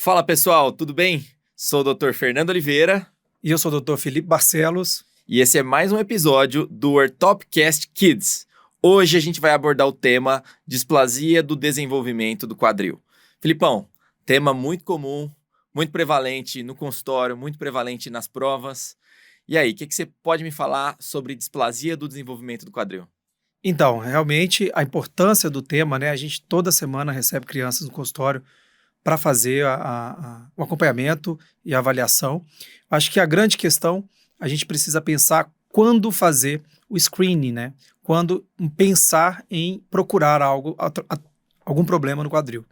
Fala pessoal, tudo bem? Sou o Dr. Fernando Oliveira E eu sou o Dr. Felipe Barcelos. e esse é mais um episódio do Orthopcast Kids. Hoje a gente vai abordar o tema displasia do desenvolvimento do quadril. Filipão, tema muito comum, muito prevalente no consultório, muito prevalente nas provas. E aí, o que você pode me falar sobre displasia do desenvolvimento do quadril? Então, realmente, a importância do tema, né? A gente toda semana recebe crianças no consultório para fazer o acompanhamento e a avaliação. Acho que a grande questão, a gente precisa pensar quando fazer o screening, né? Quando pensar em procurar algum problema no quadril.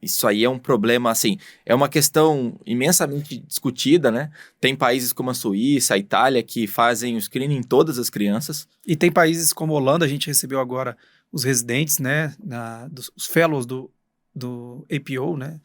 Isso aí é um problema, assim, é uma questão imensamente discutida, né? Tem países como a Suíça, a Itália, que fazem o screening em todas as crianças. E tem países como a Holanda, a gente recebeu agora os residentes, né? Os fellows do APO, né?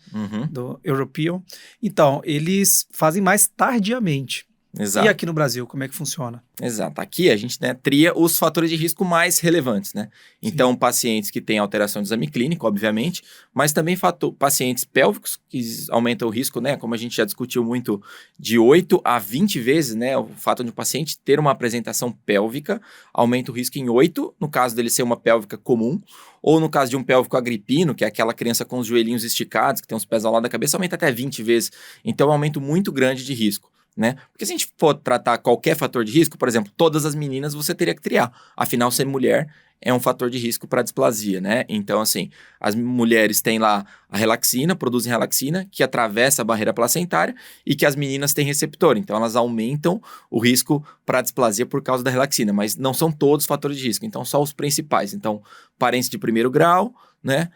Do European. Então, eles fazem mais tardiamente. Exato. E aqui no Brasil, como é que funciona? Exato. Aqui a gente, né, tria os fatores de risco mais relevantes, né? Então, pacientes que têm alteração de exame clínico, obviamente, mas também pacientes pélvicos, que aumentam o risco, né? Como a gente já discutiu muito, de 8 a 20 vezes, né? O fato de um paciente ter uma apresentação pélvica aumenta o risco em 8, no caso dele ser uma pélvica comum, ou no caso de um pélvico agripino, que é aquela criança com os joelhinhos esticados, que tem os pés ao lado da cabeça, aumenta até 20 vezes. Então, é um aumento muito grande de risco. Né? Porque se a gente for tratar qualquer fator de risco, por exemplo, todas as meninas você teria que triar. Afinal, ser mulher é um fator de risco para displasia, né? Então, assim, as mulheres têm lá a relaxina, produzem relaxina, que atravessa a barreira placentária e que as meninas têm receptor. Então, elas aumentam o risco para displasia por causa da relaxina, mas não são todos fatores de risco. Então, só os principais. Então, parentes de primeiro grau, né?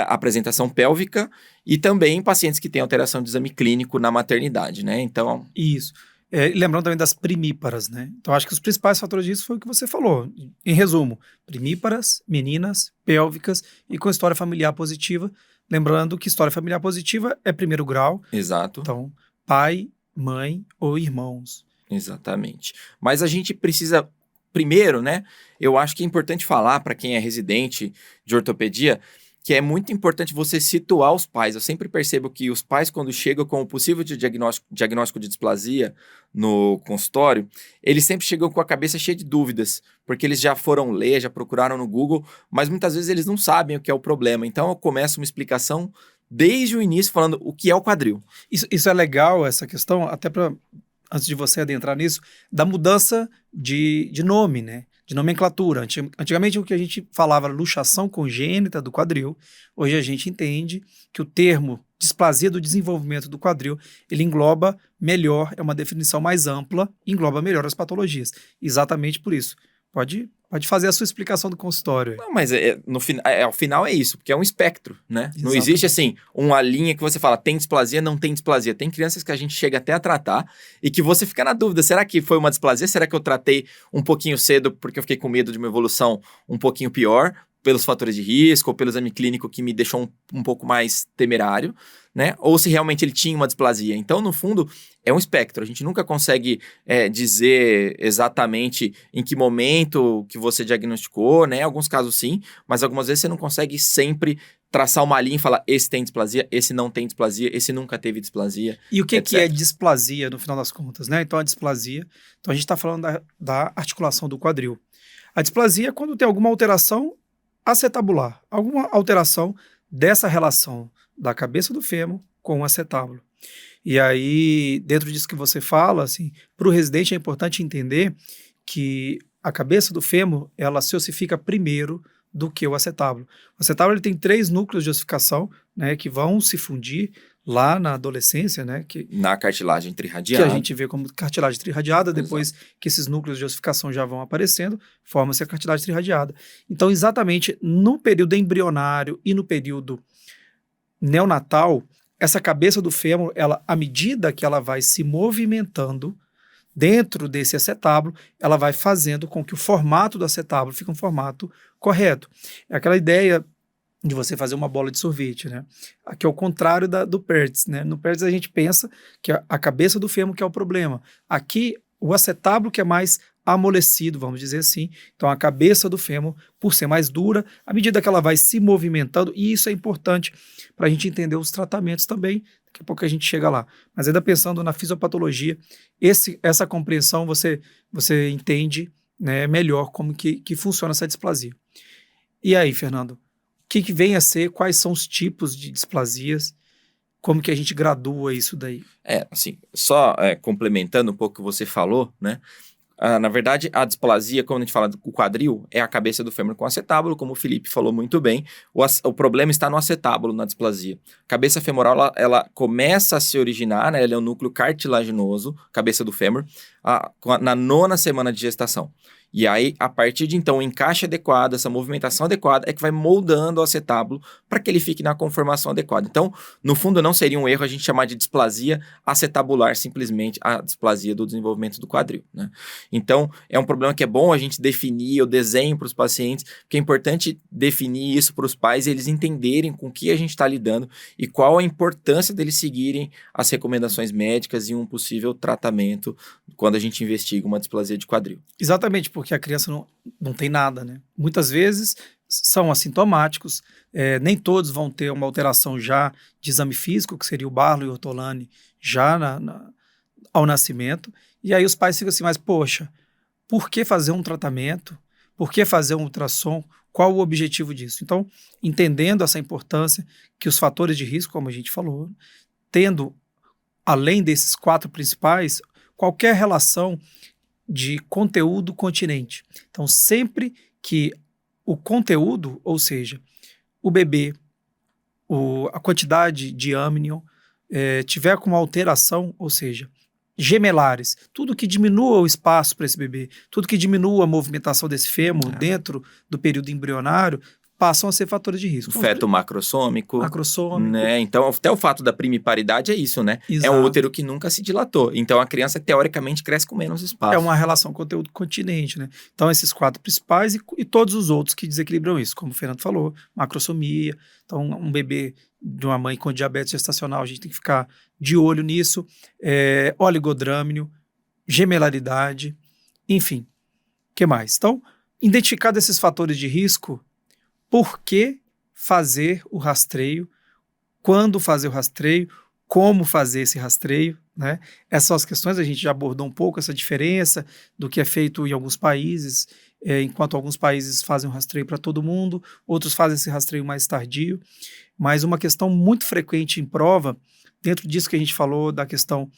Apresentação pélvica e também pacientes que têm alteração de exame clínico na maternidade, né? Então... Isso. E lembrando também das primíparas, né? Então, acho que os principais fatores disso foi o que você falou. Em resumo, primíparas, meninas, pélvicas e com história familiar positiva. Lembrando que história familiar positiva é primeiro grau. Exato. Então, pai, mãe ou irmãos. Exatamente. Mas a gente precisa... Primeiro, né? Eu acho que é importante falar para quem é residente de ortopedia que é muito importante você situar os pais. Eu sempre percebo que os pais, quando chegam com o possível diagnóstico de displasia no consultório, eles sempre chegam com a cabeça cheia de dúvidas, porque eles já foram ler, já procuraram no Google, mas muitas vezes eles não sabem o que é o problema. Então eu começo uma explicação desde o início falando o que é o quadril. Isso é legal, essa questão, até para, antes de você adentrar nisso, da mudança de nome, né? De nomenclatura. Antigamente o que a gente falava era luxação congênita do quadril. Hoje a gente entende que o termo displasia do desenvolvimento do quadril, ele engloba melhor, é uma definição mais ampla, engloba melhor as patologias. Exatamente por isso. Pode fazer a sua explicação do consultório. Não, mas ao final é isso, porque é um espectro, né? Exatamente. Não existe, assim, uma linha que você fala, tem displasia, não tem displasia. Tem crianças que a gente chega até a tratar e que você fica na dúvida, será que foi uma displasia? Será que eu tratei um pouquinho cedo porque eu fiquei com medo de uma evolução um pouquinho pior, pelos fatores de risco ou pelo exame clínico que me deixou um pouco mais temerário, né? Ou se realmente ele tinha uma displasia. Então, no fundo, é um espectro. A gente nunca consegue dizer exatamente em que momento que você diagnosticou, né? Em alguns casos sim, mas algumas vezes você não consegue sempre traçar uma linha e falar esse tem displasia, esse não tem displasia, esse nunca teve displasia. E o que é displasia no final das contas, né? Então, a displasia, então a gente está falando da articulação do quadril. A displasia é quando tem alguma alteração acetabular, alguma alteração dessa relação da cabeça do fêmur com o acetábulo. E aí, dentro disso que você fala, assim, para o residente é importante entender que a cabeça do fêmur, ela se ossifica primeiro do que o acetábulo. O acetábulo ele tem 3 núcleos de ossificação, né, que vão se fundir lá na adolescência, né? Na cartilagem trirradiada. Que a gente vê como cartilagem trirradiada, depois Exato. Que esses núcleos de ossificação já vão aparecendo, forma-se a cartilagem trirradiada. Então, exatamente no período embrionário e no período neonatal, essa cabeça do fêmur, ela, à medida que ela vai se movimentando dentro desse acetábulo, ela vai fazendo com que o formato do acetábulo fique um formato correto. É aquela ideia de você fazer uma bola de sorvete, né? Aqui é o contrário do PERTS, né? No PERTS a gente pensa que a cabeça do fêmur que é o problema. Aqui, o acetábulo que é mais amolecido, vamos dizer assim. Então, a cabeça do fêmur, por ser mais dura, à medida que ela vai se movimentando, e isso é importante para a gente entender os tratamentos também. Daqui a pouco a gente chega lá. Mas ainda pensando na fisiopatologia, essa compreensão você entende, né, melhor como que funciona essa displasia. E aí, Fernando, o que vem a ser, quais são os tipos de displasias, como que a gente gradua isso daí? Assim, só complementando um pouco o que você falou, né? Na verdade, a displasia, quando a gente fala do quadril, é a cabeça do fêmur com acetábulo, como o Felipe falou muito bem. O problema está no acetábulo, na displasia. A cabeça femoral, ela começa a se originar, né? Ela é um núcleo cartilaginoso, cabeça do fêmur, na 9ª semana de gestação. E aí, a partir de então, o encaixe adequado, essa movimentação adequada, é que vai moldando o acetábulo para que ele fique na conformação adequada. Então, no fundo, não seria um erro a gente chamar de displasia acetabular, simplesmente a displasia do desenvolvimento do quadril, né? Então, é um problema que é bom a gente definir o desenho para os pacientes, porque é importante definir isso para os pais e eles entenderem com o que a gente está lidando e qual a importância deles seguirem as recomendações médicas e um possível tratamento quando a gente investiga uma displasia de quadril. Exatamente, porque a criança não tem nada, né? Muitas vezes são assintomáticos, nem todos vão ter uma alteração já de exame físico, que seria o Barlow e o Ortolani, já ao nascimento, e aí os pais ficam assim, mas poxa, por que fazer um tratamento? Por que fazer um ultrassom? Qual o objetivo disso? Então, entendendo essa importância que os fatores de risco, como a gente falou, tendo, além desses 4 principais, qualquer relação de conteúdo-continente. Então, sempre que o conteúdo, ou seja, o bebê, a quantidade de amnion, tiver com uma alteração, ou seja, gemelares, tudo que diminua o espaço para esse bebê, tudo que diminua a movimentação desse fêmur dentro do período embrionário, passam a ser fatores de risco. O feto macrossômico. Macrossômico. Né? Então, até o fato da primiparidade é isso, né? Exato. É um útero que nunca se dilatou. Então, a criança, teoricamente, cresce com menos espaço. É uma relação conteúdo-continente, né? Então, esses 4 principais e todos os outros que desequilibram isso, como o Fernando falou, macrossomia. Então, um bebê de uma mãe com diabetes gestacional, a gente tem que ficar de olho nisso. Oligodrâmino, gemelaridade, enfim. O que mais? Então, identificados esses fatores de risco, por que fazer o rastreio, quando fazer o rastreio, como fazer esse rastreio, né? Essas são as questões, a gente já abordou um pouco essa diferença do que é feito em alguns países, enquanto alguns países fazem um rastreio para todo mundo, outros fazem esse rastreio mais tardio, mas uma questão muito frequente em prova, dentro disso que a gente falou, da questão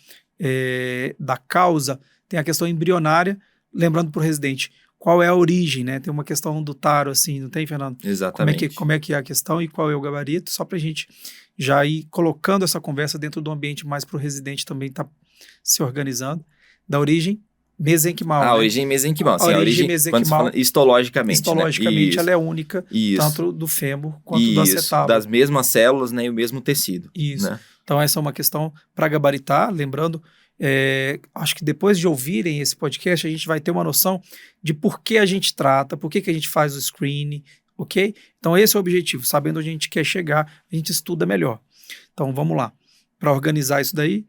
da causa, tem a questão embrionária, lembrando para o residente, qual é a origem, né? Tem uma questão do taro, assim, não tem, Fernando? Exatamente. Como é que é a questão e qual é o gabarito, só para a gente já ir colocando essa conversa dentro do ambiente mais para o residente também estar se organizando. Da origem mesenquimal. A origem mesenquimal. Sim, a origem mesenquimal, quando se fala histologicamente. Histologicamente, né? ela é única, tanto do fêmur quanto do acetábulo. Das mesmas células, né? E o mesmo tecido. Isso. Né? Então, essa é uma questão para gabaritar, lembrando. Acho que depois de ouvirem esse podcast, a gente vai ter uma noção de por que a gente trata, por que a gente faz o screening, ok? Então esse é o objetivo, sabendo onde a gente quer chegar, a gente estuda melhor. Então vamos lá, para organizar isso daí,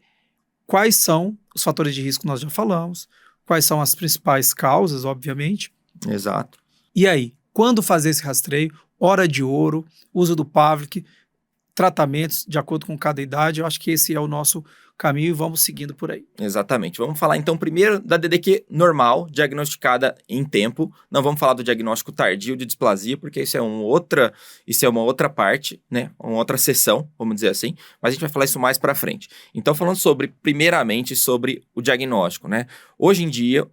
quais são os fatores de risco que nós já falamos, quais são as principais causas, obviamente. Exato. E aí, quando fazer esse rastreio, hora de ouro, uso do Pavlik, tratamentos de acordo com cada idade, eu acho que esse é o nosso caminho e vamos seguindo por aí. Exatamente. Vamos falar então primeiro da DDQ normal, diagnosticada em tempo. Não vamos falar do diagnóstico tardio de displasia, porque isso é uma outra parte, né? Uma outra sessão, vamos dizer assim. Mas a gente vai falar isso mais para frente. Então, falando primeiramente sobre o diagnóstico, né? Hoje em dia,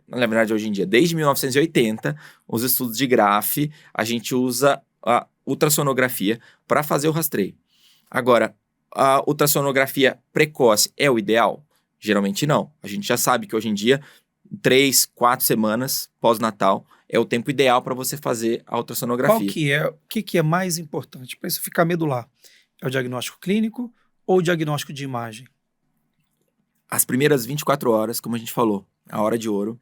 desde 1980, os estudos de Graf, a gente usa a ultrassonografia para fazer o rastreio. Agora, a ultrassonografia precoce é o ideal? Geralmente não. A gente já sabe que hoje em dia, 3, 4 semanas pós-natal é o tempo ideal para você fazer a ultrassonografia. O que é mais importante? Para isso ficar medular. É o diagnóstico clínico ou o diagnóstico de imagem? As primeiras 24 horas, como a gente falou, a hora de ouro,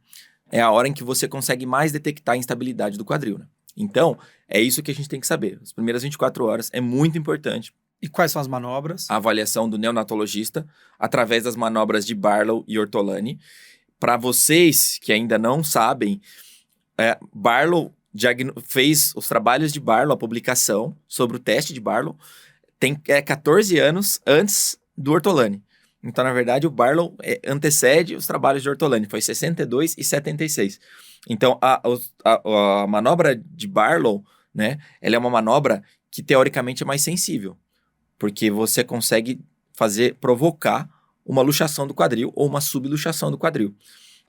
é a hora em que você consegue mais detectar a instabilidade do quadril, né? Então, é isso que a gente tem que saber. As primeiras 24 horas é muito importante. E quais são as manobras? A avaliação do neonatologista através das manobras de Barlow e Ortolani. Para vocês que ainda não sabem, Barlow fez os trabalhos de Barlow, a publicação sobre o teste de Barlow, tem 14 anos antes do Ortolani. Então, na verdade, o Barlow antecede os trabalhos de Ortolani, foi 62 e 76. Então, a manobra de Barlow, né, ela é uma manobra que teoricamente é mais sensível, porque você consegue provocar uma luxação do quadril ou uma subluxação do quadril.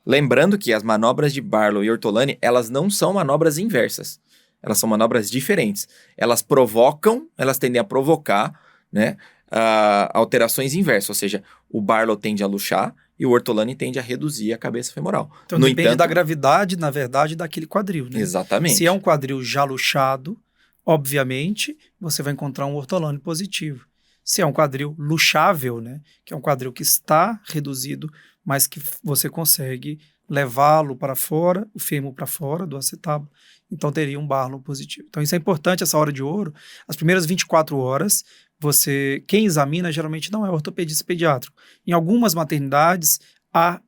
Lembrando que as manobras de Barlow e Ortolani, elas não são manobras inversas, elas são manobras diferentes. Elas tendem a provocar, né, alterações inversas, ou seja, o Barlow tende a luxar e o Ortolani tende a reduzir a cabeça femoral. Então depende da gravidade, na verdade, daquele quadril, né? Exatamente. Se é um quadril já luxado, obviamente, você vai encontrar um Ortolani positivo. Se é um quadril luxável, né, que é um quadril que está reduzido, mas que você consegue levá-lo para fora, o fêmur para fora do acetábulo, então teria um Barlow positivo. Então isso é importante, essa hora de ouro. As primeiras 24 horas, quem examina geralmente não é ortopedista pediátrico. Em algumas maternidades, há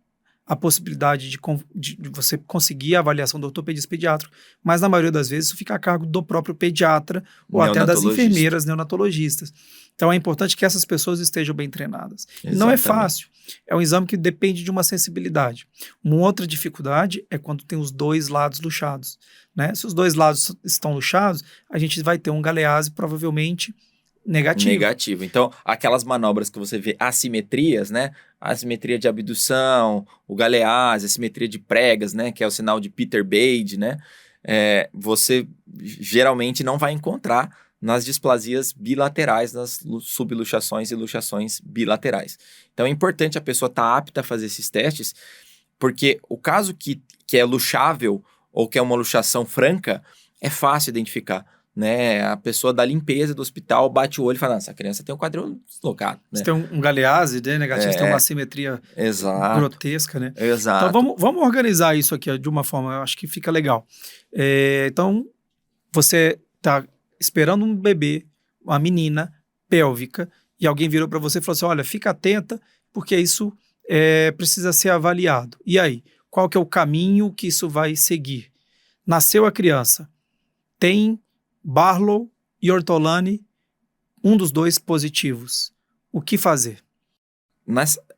a possibilidade de você conseguir a avaliação do ortopedista pediátrico, mas na maioria das vezes isso fica a cargo do próprio pediatra ou até das enfermeiras neonatologistas. Então é importante que essas pessoas estejam bem treinadas. E não é fácil, é um exame que depende de uma sensibilidade. Uma outra dificuldade é quando tem os dois lados luxados, né? Se os dois lados estão luxados, a gente vai ter um galease provavelmente negativo. Então, aquelas manobras que você vê assimetrias, né? A assimetria de abdução, o galease, a assimetria de pregas, né? Que é o sinal de Peter Bade, né? Você geralmente não vai encontrar nas displasias bilaterais, nas subluxações e luxações bilaterais. Então, é importante a pessoa estar apta a fazer esses testes, porque o caso que é luxável ou que é uma luxação franca, é fácil identificar. Né, a pessoa da limpeza do hospital bate o olho e fala, essa criança tem um quadril deslocado. Né? Você tem um galease, né, negativo, você tem uma assimetria grotesca, né? Exato. Então vamos organizar isso aqui de uma forma, eu acho que fica legal. Então, você está esperando um bebê, uma menina pélvica, e alguém virou para você e falou assim, olha, fica atenta, porque isso precisa ser avaliado. E aí, qual que é o caminho que isso vai seguir? Nasceu a criança, tem Barlow e Ortolani, um dos dois positivos. O que fazer?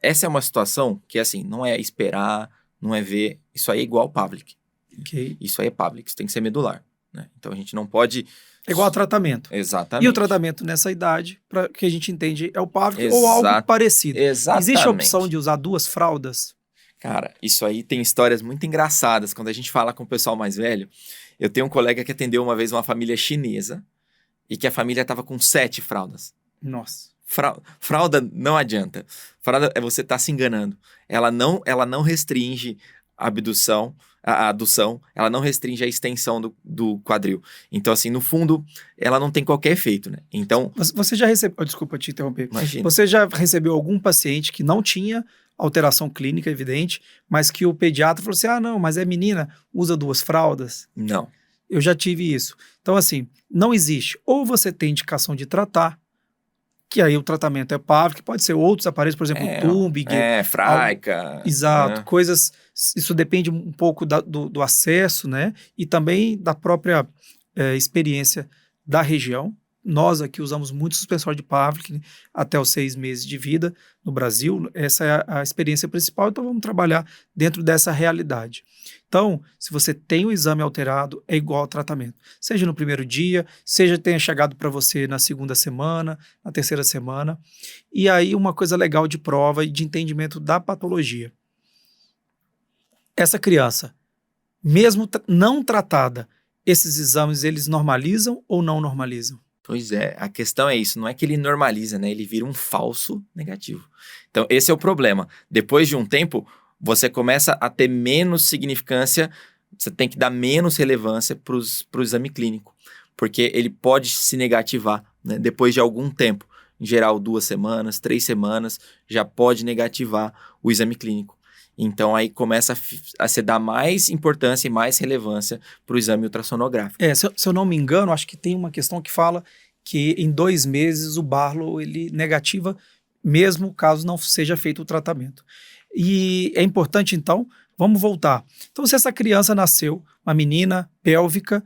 Essa é uma situação que, assim, não é esperar, não é ver. Isso aí é igual ao Pavlik. Okay. Isso aí é Pavlik, isso tem que ser medular. Né? Então, a gente não pode... É igual ao tratamento. Exatamente. E o tratamento nessa idade, para que a gente entende, é o Pavlik ou algo parecido. Exatamente. Existe a opção de usar 2 fraldas? Cara, isso aí tem histórias muito engraçadas. Quando a gente fala com o pessoal mais velho, eu tenho um colega que atendeu uma vez uma família chinesa e que a família estava com 7 fraldas. Nossa. Fralda não adianta. Fralda você está se enganando. Ela não restringe a adução, ela não restringe a extensão do quadril. Então, assim, no fundo, ela não tem qualquer efeito, né? Então... Você já recebeu... Desculpa te interromper. Imagina. Você já recebeu algum paciente que não tinha alteração clínica evidente, mas que o pediatra falou assim, não, mas é menina, usa 2 fraldas? Não. Eu já tive isso. Então, assim, não existe. Ou você tem indicação de tratar, que aí o tratamento é Pavlik, que pode ser outros aparelhos, por exemplo, o Tumbig. Fraica. Exato, coisas... Isso depende um pouco do acesso, né? E também da própria experiência da região. Nós aqui usamos muito suspensório de Pavlik, né, até os 6 meses de vida no Brasil. Essa é a experiência principal, então vamos trabalhar dentro dessa realidade. Então, se você tem o exame alterado, é igual ao tratamento. Seja no primeiro dia, seja tenha chegado para você na 2ª semana, na 3ª semana. E aí uma coisa legal de prova e de entendimento da patologia. Essa criança, mesmo não tratada, esses exames eles normalizam ou não normalizam? Pois é, a questão é isso, não é que ele normaliza, né? Ele vira um falso negativo. Então, esse é o problema. Depois de um tempo, você começa a ter menos significância, você tem que dar menos relevância para o exame clínico, porque ele pode se negativar, né? Depois de algum tempo. Em geral, 2 semanas, 3 semanas, já pode negativar o exame clínico. Então, aí começa a se dar mais importância e mais relevância para o exame ultrassonográfico. Se eu não me engano, acho que tem uma questão que fala que em 2 meses o Barlow ele negativa, mesmo caso não seja feito o tratamento. E é importante, então, vamos voltar. Então, se essa criança nasceu, uma menina pélvica,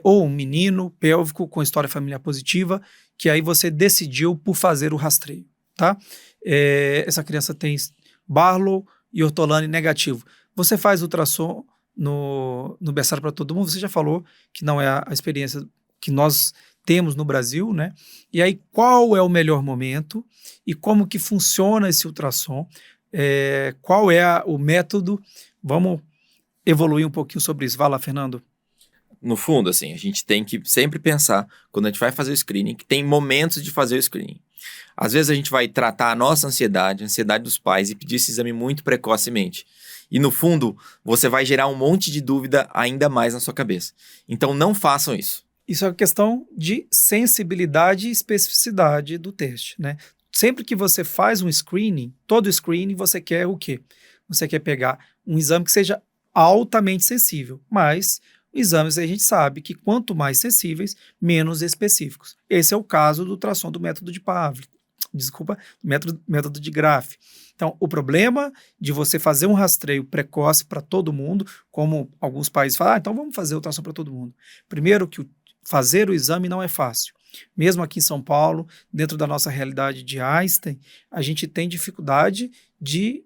ou um menino pélvico com história familiar positiva, que aí você decidiu por fazer o rastreio. tá? Essa criança tem Barlow e Ortolani negativo. Você faz ultrassom no berçário para todo mundo, você já falou que não é a experiência que nós temos no Brasil, né? E aí, qual é o melhor momento e como que funciona esse ultrassom? Qual é o método? Vamos evoluir um pouquinho sobre isso. Vai lá, Fernando. No fundo, assim, a gente tem que sempre pensar, quando a gente vai fazer o screening, que tem momentos de fazer o screening. Às vezes a gente vai tratar a nossa ansiedade, a ansiedade dos pais e pedir esse exame muito precocemente. E no fundo, você vai gerar um monte de dúvida ainda mais na sua cabeça. Então não façam isso. Isso é uma questão de sensibilidade e especificidade do teste, né? Sempre que você faz um screening, todo screening você quer o quê? Você quer pegar um exame que seja altamente sensível, mas exames a gente sabe que quanto mais sensíveis, menos específicos. Esse é o caso do ultrassom do método de Pavlik. Desculpa, método de Graf. Então, o problema de você fazer um rastreio precoce para todo mundo, como alguns países falam, então vamos fazer ultrassom para todo mundo. Primeiro que fazer o exame não é fácil. Mesmo aqui em São Paulo, dentro da nossa realidade de Einstein, a gente tem dificuldade de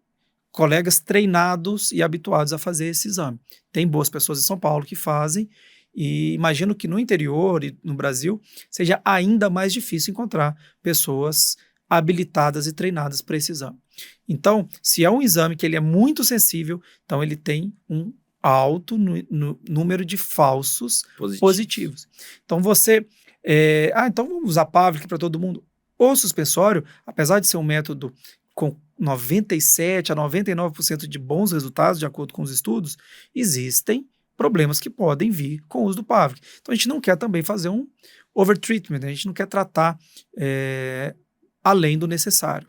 colegas treinados e habituados a fazer esse exame. Tem boas pessoas em São Paulo que fazem, e imagino que no interior e no Brasil seja ainda mais difícil encontrar pessoas habilitadas e treinadas para esse exame. Então, se é um exame que ele é muito sensível, então ele tem um alto número de falsos positivos. Então você... então vamos usar Pavlik para todo mundo. O suspensório, apesar de ser um método com 97% a 99% de bons resultados, de acordo com os estudos, existem problemas que podem vir com o uso do Pavlik. Então a gente não quer também fazer um overtreatment, a gente não quer tratar além do necessário.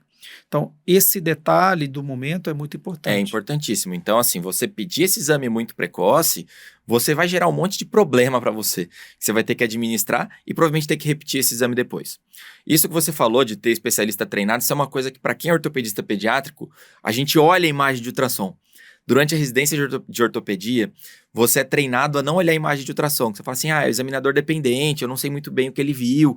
Então, esse detalhe do momento é muito importante. É importantíssimo. Então, assim, você pedir esse exame muito precoce, você vai gerar um monte de problema para você. Você vai ter que administrar e provavelmente ter que repetir esse exame depois. Isso que você falou de ter especialista treinado, isso é uma coisa que, para quem é ortopedista pediátrico, a gente olha a imagem de ultrassom. Durante a residência de ortopedia, você é treinado a não olhar a imagem de ultrassom. Você fala assim, é o examinador dependente, eu não sei muito bem o que ele viu.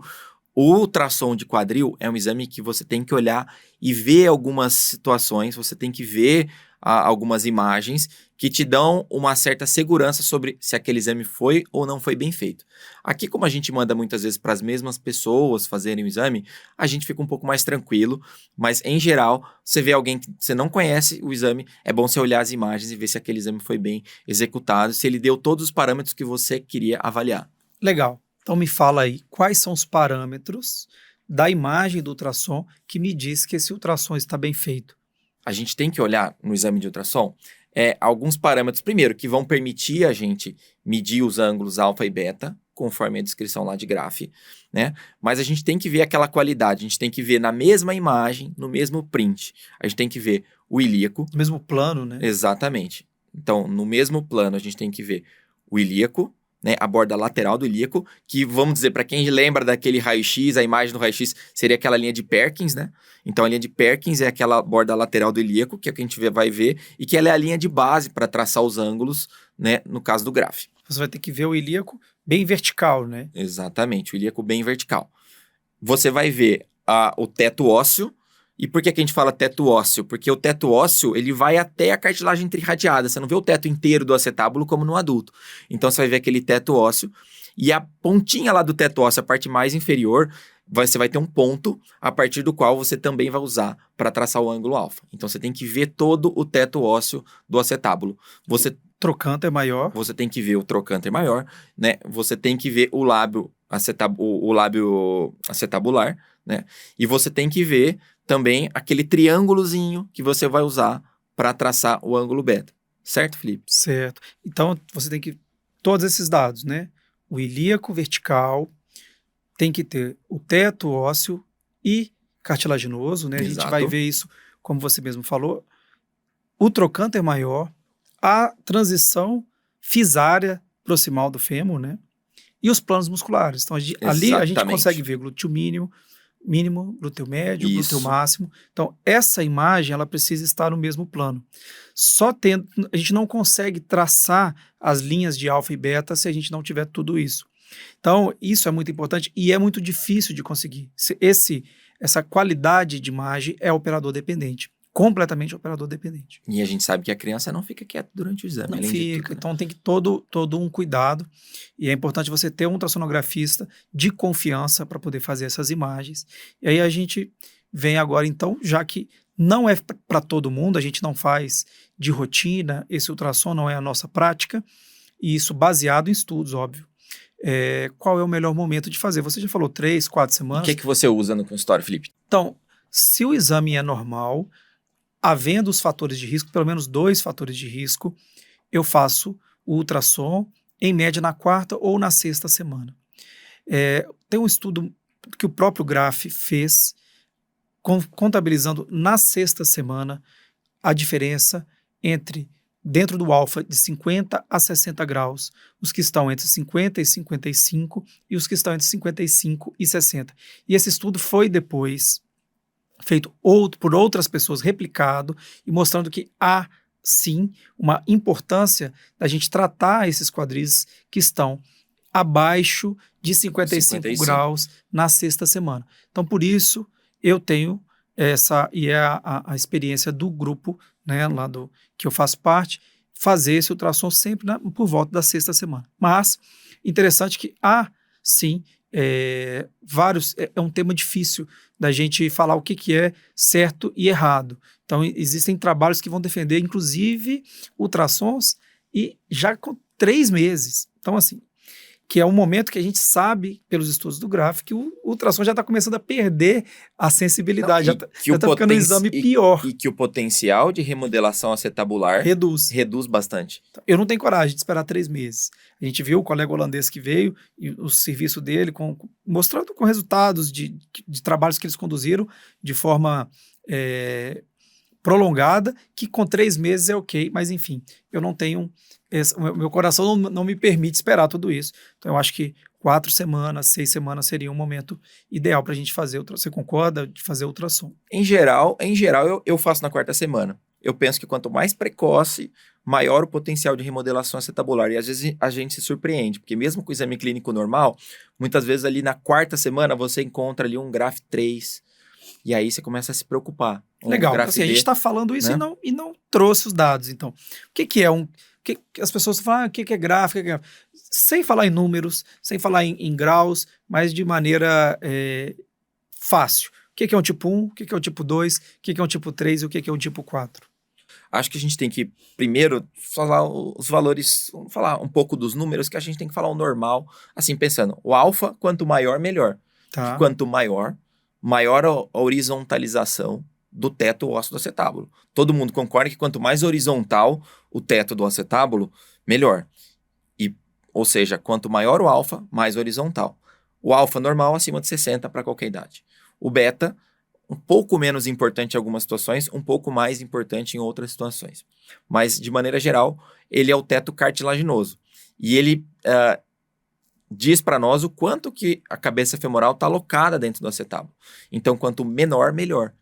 O ultrassom de quadril é um exame que você tem que olhar e ver algumas situações, você tem que ver algumas imagens que te dão uma certa segurança sobre se aquele exame foi ou não foi bem feito. Aqui, como a gente manda muitas vezes para as mesmas pessoas fazerem o exame, a gente fica um pouco mais tranquilo, mas em geral, você vê alguém que você não conhece o exame, é bom você olhar as imagens e ver se aquele exame foi bem executado, se ele deu todos os parâmetros que você queria avaliar. Legal. Então me fala aí, quais são os parâmetros da imagem do ultrassom que me diz que esse ultrassom está bem feito? A gente tem que olhar no exame de ultrassom alguns parâmetros, primeiro, que vão permitir a gente medir os ângulos alfa e beta, conforme a descrição lá de Graf, né? Mas a gente tem que ver aquela qualidade, a gente tem que ver na mesma imagem, no mesmo print. A gente tem que ver o ilíaco. No mesmo plano, né? Exatamente. Então, no mesmo plano, a gente tem que ver o ilíaco, né, a borda lateral do ilíaco, que vamos dizer, para quem lembra daquele raio-x, a imagem do raio-x seria aquela linha de Perkins, né? Então a linha de Perkins é aquela borda lateral do ilíaco, que é o que a gente vai ver, e que ela é a linha de base para traçar os ângulos, né, no caso do Graf. Você vai ter que ver o ilíaco bem vertical, né? Exatamente, o ilíaco bem vertical. Você vai ver o teto ósseo. E por que a gente fala teto ósseo? Porque o teto ósseo, ele vai até a cartilagem trirradiada. Você não vê o teto inteiro do acetábulo como no adulto. Então, você vai ver aquele teto ósseo. E a pontinha lá do teto ósseo, a parte mais inferior, você vai ter um ponto a partir do qual você também vai usar para traçar o ângulo alfa. Então, você tem que ver todo o teto ósseo do acetábulo. Trocânter maior. Você tem que ver o trocânter maior, né? Você tem que ver o lábio acetabular, né? E você tem que ver também aquele triângulozinho que você vai usar para traçar o ângulo beta. Certo, Felipe? Certo. Então, você tem que... Todos esses dados, né? O ilíaco vertical, tem que ter o teto ósseo e cartilaginoso, né? A gente vai ver isso, como você mesmo falou, o trocânter maior, a transição fisária proximal do fêmur, né? E os planos musculares. Então, ali a gente consegue ver glúteo mínimo, glúteo médio, glúteo máximo. Então, essa imagem, ela precisa estar no mesmo plano. A gente não consegue traçar as linhas de alfa e beta se a gente não tiver tudo isso. Então, isso é muito importante e é muito difícil de conseguir. essa qualidade de imagem é operador dependente. Completamente operador dependente. E a gente sabe que a criança não fica quieta durante o exame. Não além fica, de tudo, né? então tem que todo um cuidado. E é importante você ter um ultrassonografista de confiança para poder fazer essas imagens. E aí a gente vem agora, então, já que não é para todo mundo, a gente não faz de rotina, esse ultrassom não é a nossa prática, e isso baseado em estudos, óbvio. Qual é o melhor momento de fazer? Você já falou 3, 4 O semanas. que você usa no consultório, Felipe? Então, se o exame é normal, havendo os fatores de risco, pelo menos 2 fatores de risco, eu faço o ultrassom, em média, na 4ª ou na 6ª semana. Tem um estudo que o próprio Graf fez, contabilizando na 6ª semana a diferença entre, dentro do alfa, de 50 a 60 graus, os que estão entre 50 e 55 e os que estão entre 55 e 60. E esse estudo foi depois feito por outras pessoas, replicado, e mostrando que há, sim, uma importância da gente tratar esses quadris que estão abaixo de 55 graus na 6ª semana. Então, por isso, eu tenho essa, e é a experiência do grupo, né, lá que eu faço parte, fazer esse ultrassom sempre por volta da 6ª semana. Mas, interessante que há, sim, vários, é um tema difícil da gente falar o que é certo e errado. Então, existem trabalhos que vão defender, inclusive, ultrassons e já com 3 meses. Então, assim, que é um momento que a gente sabe, pelos estudos do Graf, que o ultrassom já está começando a perder a sensibilidade, já está ficando um exame pior. E que o potencial de remodelação acetabular reduz bastante. Eu não tenho coragem de esperar 3 meses. A gente viu o colega holandês que veio, e o serviço dele, mostrando com resultados de trabalhos que eles conduziram de forma prolongada, que com 3 meses é ok, mas enfim, eu não tenho... meu coração não me permite esperar tudo isso. Então, eu acho que 4 semanas, 6 semanas seria um momento ideal para a gente fazer ultrassom. Você concorda de fazer ultrassom? Em geral, eu faço na 4ª semana. Eu penso que quanto mais precoce, maior o potencial de remodelação acetabular. E às vezes a gente se surpreende, porque mesmo com o exame clínico normal, muitas vezes ali na 4ª semana você encontra ali um Graf 3, e aí você começa a se preocupar. Legal, assim, a gente está falando isso, né? e não trouxe os dados. Então, o que é as pessoas falam, o que é gráfico, sem falar em números, sem falar em graus, mas de maneira fácil. O que é um tipo 1, o que é um tipo 2, o que é um tipo 3 e o que é um tipo 4? Acho que a gente tem que, primeiro, falar os valores, vamos falar um pouco dos números, que a gente tem que falar o normal, assim, pensando, o alfa, quanto maior, melhor. Tá. Quanto maior a horizontalização do teto ósseo do acetábulo. Todo mundo concorda que quanto mais horizontal o teto do acetábulo, melhor. Ou seja, quanto maior o alfa, mais horizontal. O alfa normal acima de 60 para qualquer idade. O beta, um pouco menos importante em algumas situações, um pouco mais importante em outras situações. Mas, de maneira geral, ele é o teto cartilaginoso. E ele diz para nós o quanto que a cabeça femoral está alocada dentro do acetábulo. Então, quanto menor, melhor.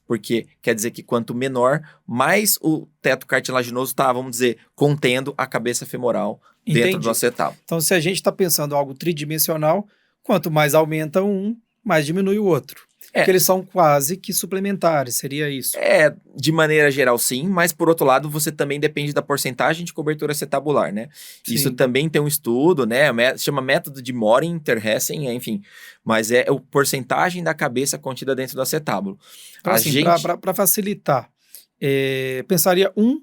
Porque quer dizer que quanto menor, mais o teto cartilaginoso está, vamos dizer, contendo a cabeça femoral dentro do acetábulo. Então, se a gente está pensando em algo tridimensional, quanto mais aumenta um, mais diminui o outro. Porque eles são quase que suplementares, seria isso? De maneira geral sim, mas por outro lado você também depende da porcentagem de cobertura acetabular, né? Sim. Isso também tem um estudo, né? Chama método de Morin-Terhesen, enfim. Mas é a porcentagem da cabeça contida dentro do acetábulo. Então, assim, para facilitar, pensaria 1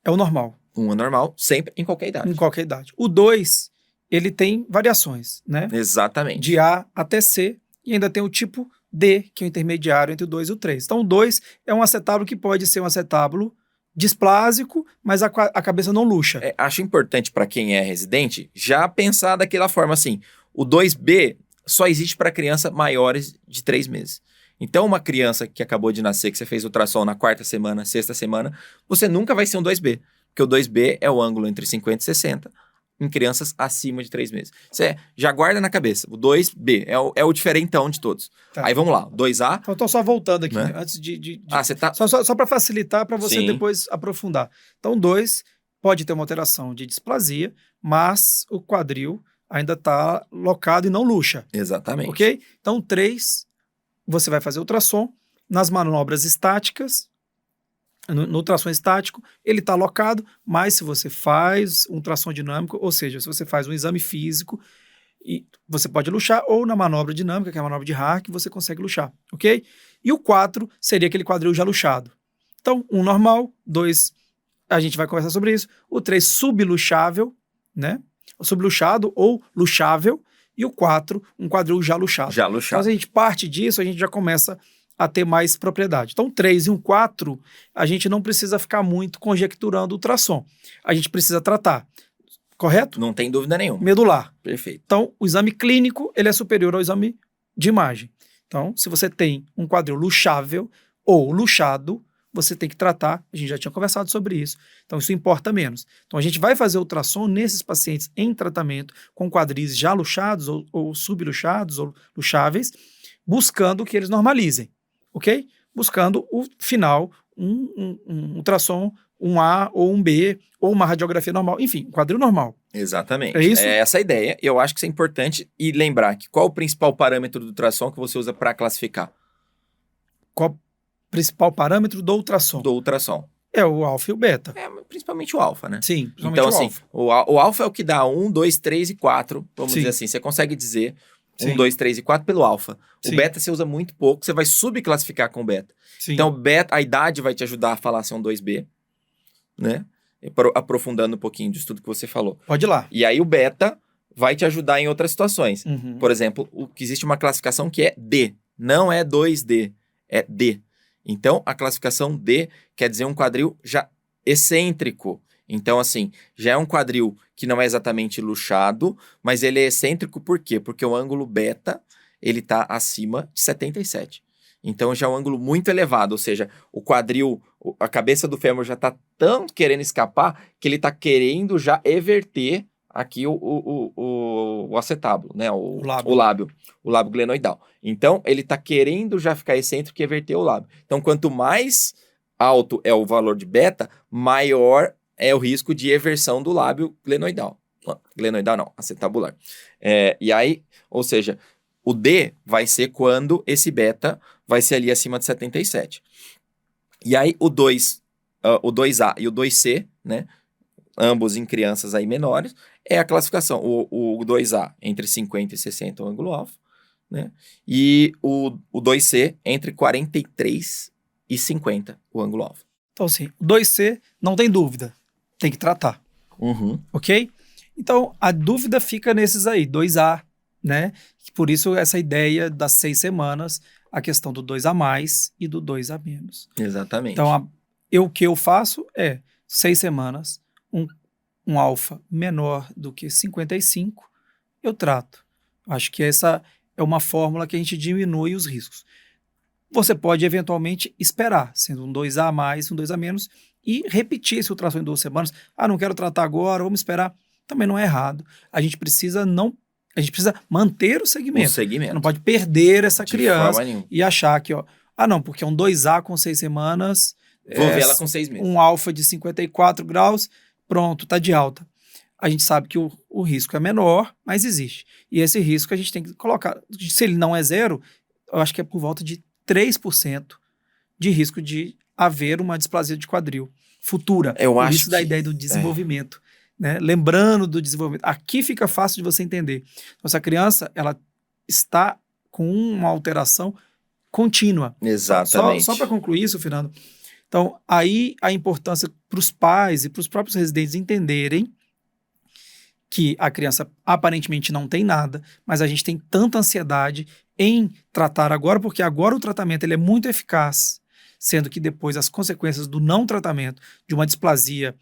é o normal. 1 é normal, sempre, em qualquer idade. Em qualquer idade. O 2, ele tem variações, né? Exatamente. De A até C, e ainda tem o tipo D, que é o intermediário entre o 2 e o 3. Então, o 2 é um acetábulo que pode ser um acetábulo displásico, mas a cabeça não luxa. Acho importante para quem é residente já pensar daquela forma assim, o 2B só existe para crianças maiores de 3 meses. Então, uma criança que acabou de nascer, que você fez ultrassom na 4ª semana, 6ª semana, você nunca vai ser um 2B, porque o 2B é o ângulo entre 50 e 60, em crianças acima de 3 meses. Você já guarda na cabeça. O 2B é o diferentão de todos. Tá. Aí vamos lá, 2A. Então, estou só voltando aqui, né? Antes você tá... Só para facilitar, para você depois aprofundar. Então, 2 pode ter uma alteração de displasia, mas o quadril ainda está locado e não luxa. Exatamente. Ok? Então, 3 você vai fazer ultrassom nas manobras estáticas, no ultrassom estático, ele está alocado, mas se você faz um ultrassom dinâmico, ou seja, se você faz um exame físico, e você pode luxar, ou na manobra dinâmica, que é a manobra de Hark, você consegue luxar, ok? E o 4 seria aquele quadril já luxado. Então, 1 normal, 2, a gente vai conversar sobre isso, o 3 subluxável, né? O subluxado ou luxável, e o 4, um quadril já luxado. Já Então, luxado. se a gente parte disso, a gente já começa a ter mais propriedade. Então, 3 e um 4, a gente não precisa ficar muito conjecturando o ultrassom. A gente precisa tratar, correto? Não tem dúvida nenhuma. Medular. Perfeito. Então, o exame clínico, ele é superior ao exame de imagem. Então, se você tem um quadril luxável ou luxado, você tem que tratar, a gente já tinha conversado sobre isso, então isso importa menos. Então, a gente vai fazer ultrassom nesses pacientes em tratamento com quadris já luxados ou subluxados ou luxáveis, buscando que eles normalizem, ok? Buscando o final, um ultrassom, um A ou um B, ou uma radiografia normal, enfim, um quadril normal. Exatamente. É isso? É essa a ideia. Eu acho que isso é importante. E lembrar que qual o principal parâmetro do ultrassom que você usa para classificar? Qual o principal parâmetro do ultrassom? Do ultrassom. É o alfa e o beta. É, principalmente o alfa, né? Sim, principalmente Então, o assim, alfa. o alfa é o que dá 1, 2, 3 e 4. Vamos Sim. dizer assim. Você consegue dizer Sim. 1, 2, 3 e 4 pelo alfa. O Sim. beta você usa muito pouco, você vai subclassificar com o beta. Sim. Então, beta, a idade vai te ajudar a falar se é um 2B, né? Aprofundando um pouquinho disso tudo que você falou. Pode ir lá. E aí o beta vai te ajudar em outras situações. Uhum. Por exemplo, que existe uma classificação que é D. Não é 2D, é D. Então, a classificação D quer dizer um quadril já excêntrico. Então, assim, já é um quadril que não é exatamente luxado, mas ele é excêntrico por quê? Porque o ângulo beta, ele está acima de 77. Então, já é um ângulo muito elevado, ou seja, o quadril, a cabeça do fêmur já está tão querendo escapar que ele está querendo já everter aqui o acetábulo, né? O lábio glenoidal. Então, ele está querendo já ficar excêntrico e everter o lábio. Então, quanto mais alto é o valor de beta, maior é o risco de eversão do lábio glenoidal. Glenoidal não, acetabular. E aí, ou seja, o D vai ser quando esse beta vai ser ali acima de 77. E aí, o 2A e o 2C, né? Ambos em crianças aí menores, é a classificação. O 2A entre 50 e 60 o ângulo alfa, né? E o 2C entre 43 e 50 o ângulo alfa. Então, assim, o 2C, não tem dúvida, tem que tratar, ok? Então, a dúvida fica nesses aí, 2A, né? Por isso, essa ideia das 6 semanas, a questão do 2A mais e do 2A menos. Exatamente. Então, o que eu faço é 6 semanas, um alfa menor do que 55, eu trato. Acho que essa é uma fórmula que a gente diminui os riscos. Você pode, eventualmente, esperar, sendo um 2A mais, um 2A menos, e repetir esse ultrassom em 2 semanas. Ah, não quero tratar agora, vamos esperar. Também não é errado. A gente precisa manter o segmento. Você não pode perder essa criança e achar que, não, porque é um 2A com 6 semanas... Vou ver ela com 6 meses. Um alfa de 54 graus, pronto, tá de alta. A gente sabe que o risco é menor, mas existe. E esse risco a gente tem que colocar. Se ele não é 0, eu acho que é por volta de 3% de risco de haver uma displasia de quadril futura. Eu acho isso da ideia do desenvolvimento. Né? Lembrando do desenvolvimento. Aqui fica fácil de você entender. Essa criança, ela está com uma alteração contínua. Exatamente. Só para concluir isso, Fernando. Então, aí a importância para os pais e para os próprios residentes entenderem que a criança aparentemente não tem nada, mas a gente tem tanta ansiedade em tratar agora, porque agora o tratamento ele é muito eficaz, sendo que depois as consequências do não tratamento de uma displasia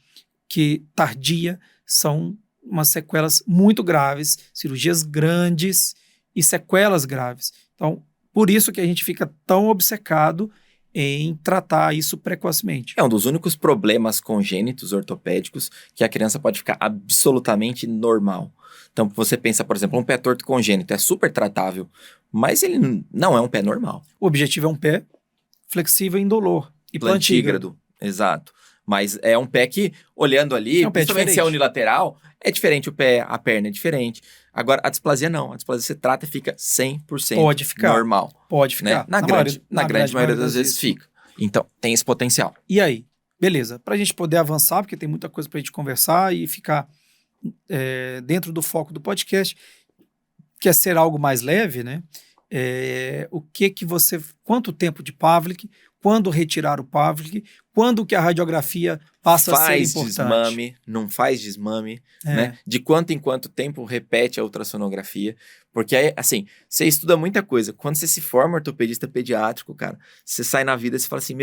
que tardia são umas sequelas muito graves, cirurgias grandes e sequelas graves. Então, por isso que a gente fica tão obcecado em tratar isso precocemente. É um dos únicos problemas congênitos ortopédicos que a criança pode ficar absolutamente normal. Então, você pensa, por exemplo, um pé torto congênito é super tratável, mas ele não é um pé normal. O objetivo é um pé flexível e indolor e plantígrado. Exato. Mas é um pé que, olhando ali, principalmente se é unilateral, é diferente o pé, a perna é diferente. Agora, a displasia não. A displasia você trata e fica 100% Pode ficar. normal. Pode ficar. Né? Na grande maioria das vezes fica. Então, tem esse potencial. E aí? Beleza. Para a gente poder avançar, porque tem muita coisa para a gente conversar e ficar dentro do foco do podcast, que é ser algo mais leve, né? Quanto tempo de Pavlik, quando retirar o Pavlik, quando que a radiografia passa a ser importante. Faz desmame, não faz desmame, né? De quanto em quanto tempo repete a ultrassonografia, porque aí, assim, você estuda muita coisa. Quando você se forma ortopedista pediátrico, cara, você sai na vida e você fala assim,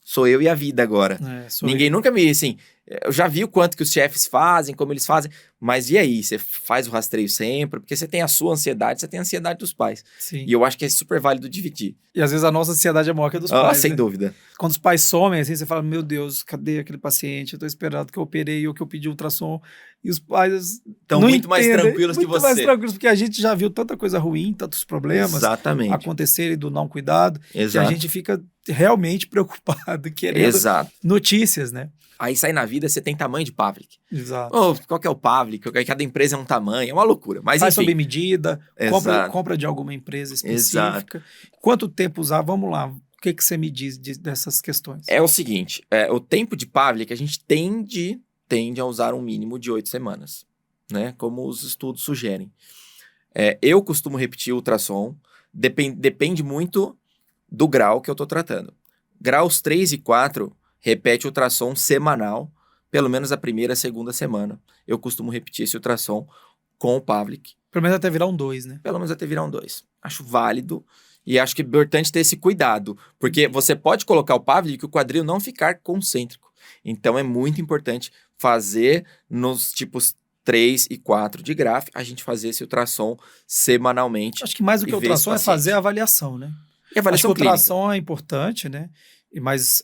sou eu e a vida agora. Ninguém nunca me, assim, eu já vi o quanto que os chefes fazem, como eles fazem, mas e aí? Você faz o rastreio sempre? Porque você tem a sua ansiedade, você tem a ansiedade dos pais. Sim. E eu acho que é super válido dividir. E às vezes a nossa ansiedade é maior que a dos pais, sem dúvida. Quando os pais somem, assim, você fala, meu Deus, cadê aquele paciente? Eu tô esperando que eu operei ou que eu pedi ultrassom. E os pais estão muito mais tranquilos que você. Muito mais tranquilos, porque a gente já viu tanta coisa ruim, tantos problemas acontecerem do não cuidado, que a gente fica realmente preocupado, querendo notícias, né? Aí sai na vida, você tem tamanho de Pavlik. Exato. Qual que é o Pavlik? Cada empresa é um tamanho, é uma loucura. Mas faz enfim. sob medida, compra de alguma empresa específica. Exato. Quanto tempo usar? Vamos lá. O que você me diz dessas questões? É o seguinte, o tempo de Pavlik a gente tende a usar um mínimo de 8 semanas, né? Como os estudos sugerem. Eu costumo repetir o ultrassom, depende muito do grau que eu estou tratando. Graus 3 e 4, repete ultrassom semanal, pelo menos a primeira, segunda semana. Eu costumo repetir esse ultrassom com o Pavlik. Pelo menos até virar um 2, né? Pelo menos até virar um 2. Acho válido e acho que é importante ter esse cuidado, porque você pode colocar o Pavlik e o quadril não ficar concêntrico. Então é muito importante fazer nos tipos 3 e 4 de Graf, a gente fazer esse ultrassom semanalmente. Acho que mais do que o ultrassom é fazer a avaliação, né? E a avaliação clínica. O ultrassom é importante, né? Mas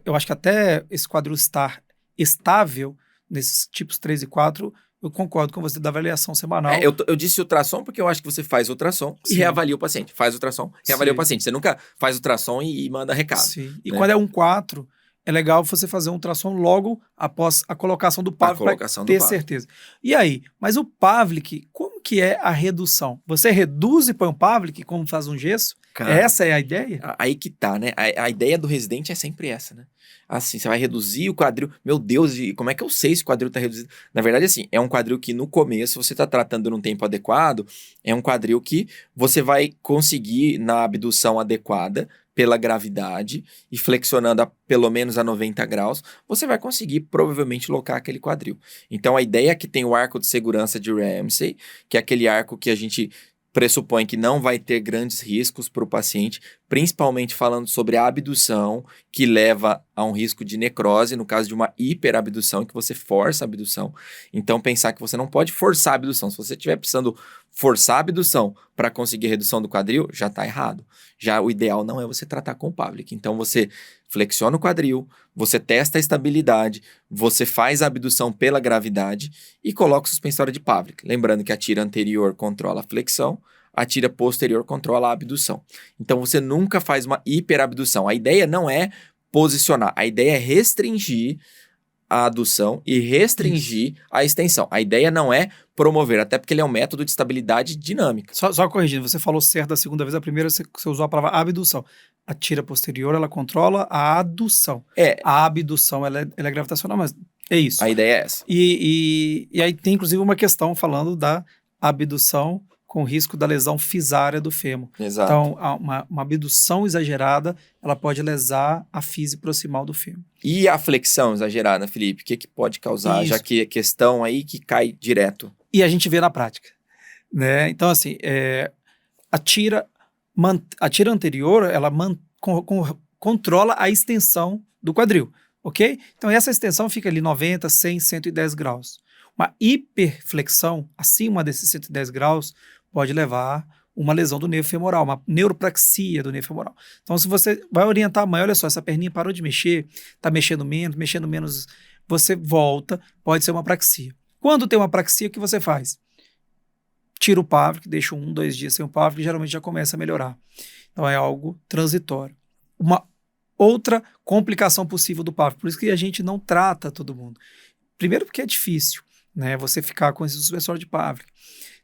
eu acho que até esse quadril estar estável nesses tipos 3 e 4, eu concordo com você da avaliação semanal. Eu disse ultrassom porque eu acho que você faz ultrassom e reavalia o paciente. Faz ultrassom, reavalia o paciente. Você nunca faz ultrassom e manda recado. Sim. E quando é um 4, é legal você fazer um ultrassom logo após a colocação do Pavlik para ter certeza. E aí? Mas o Pavlik, como que é a redução? Você reduz e põe um Pavlik como faz um gesso? Cara, essa é a ideia? Aí que tá, né? A ideia do residente é sempre essa, né? Assim, você vai reduzir o quadril. Meu Deus, e como é que eu sei se o quadril tá reduzido? Na verdade, assim, é um quadril que no começo, você tá tratando num tempo adequado, é um quadril que você vai conseguir na abdução adequada, pela gravidade e flexionando pelo menos a 90 graus, você vai conseguir provavelmente locar aquele quadril. Então a ideia é que tem o arco de segurança de Ramsay, que é aquele arco que a gente pressupõe que não vai ter grandes riscos para o paciente, principalmente falando sobre a abdução, que leva a um risco de necrose, no caso de uma hiperabdução, que você força a abdução. Então, pensar que você não pode forçar a abdução. Se você estiver precisando forçar a abdução para conseguir redução do quadril, já está errado. Já o ideal não é você tratar com o Pavlik. Então, você flexiona o quadril, você testa a estabilidade, você faz a abdução pela gravidade e coloca o suspensório de Pavlik. Lembrando que a tira anterior controla a flexão, a tira posterior controla a abdução. Então, você nunca faz uma hiperabdução. A ideia não é posicionar, a ideia é restringir a adução e restringir a extensão. A ideia não é promover, até porque ele é um método de estabilidade dinâmica. Só corrigindo, você falou certo da segunda vez, a primeira você usou a palavra abdução. A tira posterior, ela controla a adução. A abdução, ela é gravitacional, mas é isso. A ideia é essa. E aí tem, inclusive, uma questão falando da abdução com risco da lesão fisária do fêmur. Exato. Então, uma abdução exagerada, ela pode lesar a fise proximal do fêmur. E a flexão exagerada, Felipe? O que pode causar, já que é questão aí que cai direto? E a gente vê na prática, né? Então, assim, a tira anterior, ela controla a extensão do quadril, ok? Então, essa extensão fica ali 90, 100, 110 graus. Uma hiperflexão, acima desses 110 graus, pode levar uma lesão do nervo femoral, uma neuropraxia do nervo femoral. Então, se você vai orientar a mãe, olha só, essa perninha parou de mexer, está mexendo menos, você volta, pode ser uma praxia. Quando tem uma praxia, o que você faz? Tira o Pavlik, deixa 1, 2 dias sem o Pavlik, geralmente já começa a melhorar. Então, é algo transitório. Uma outra complicação possível do Pavlik, por isso que a gente não trata todo mundo. Primeiro porque é difícil, né, você ficar com esse suspensório de Pavlik.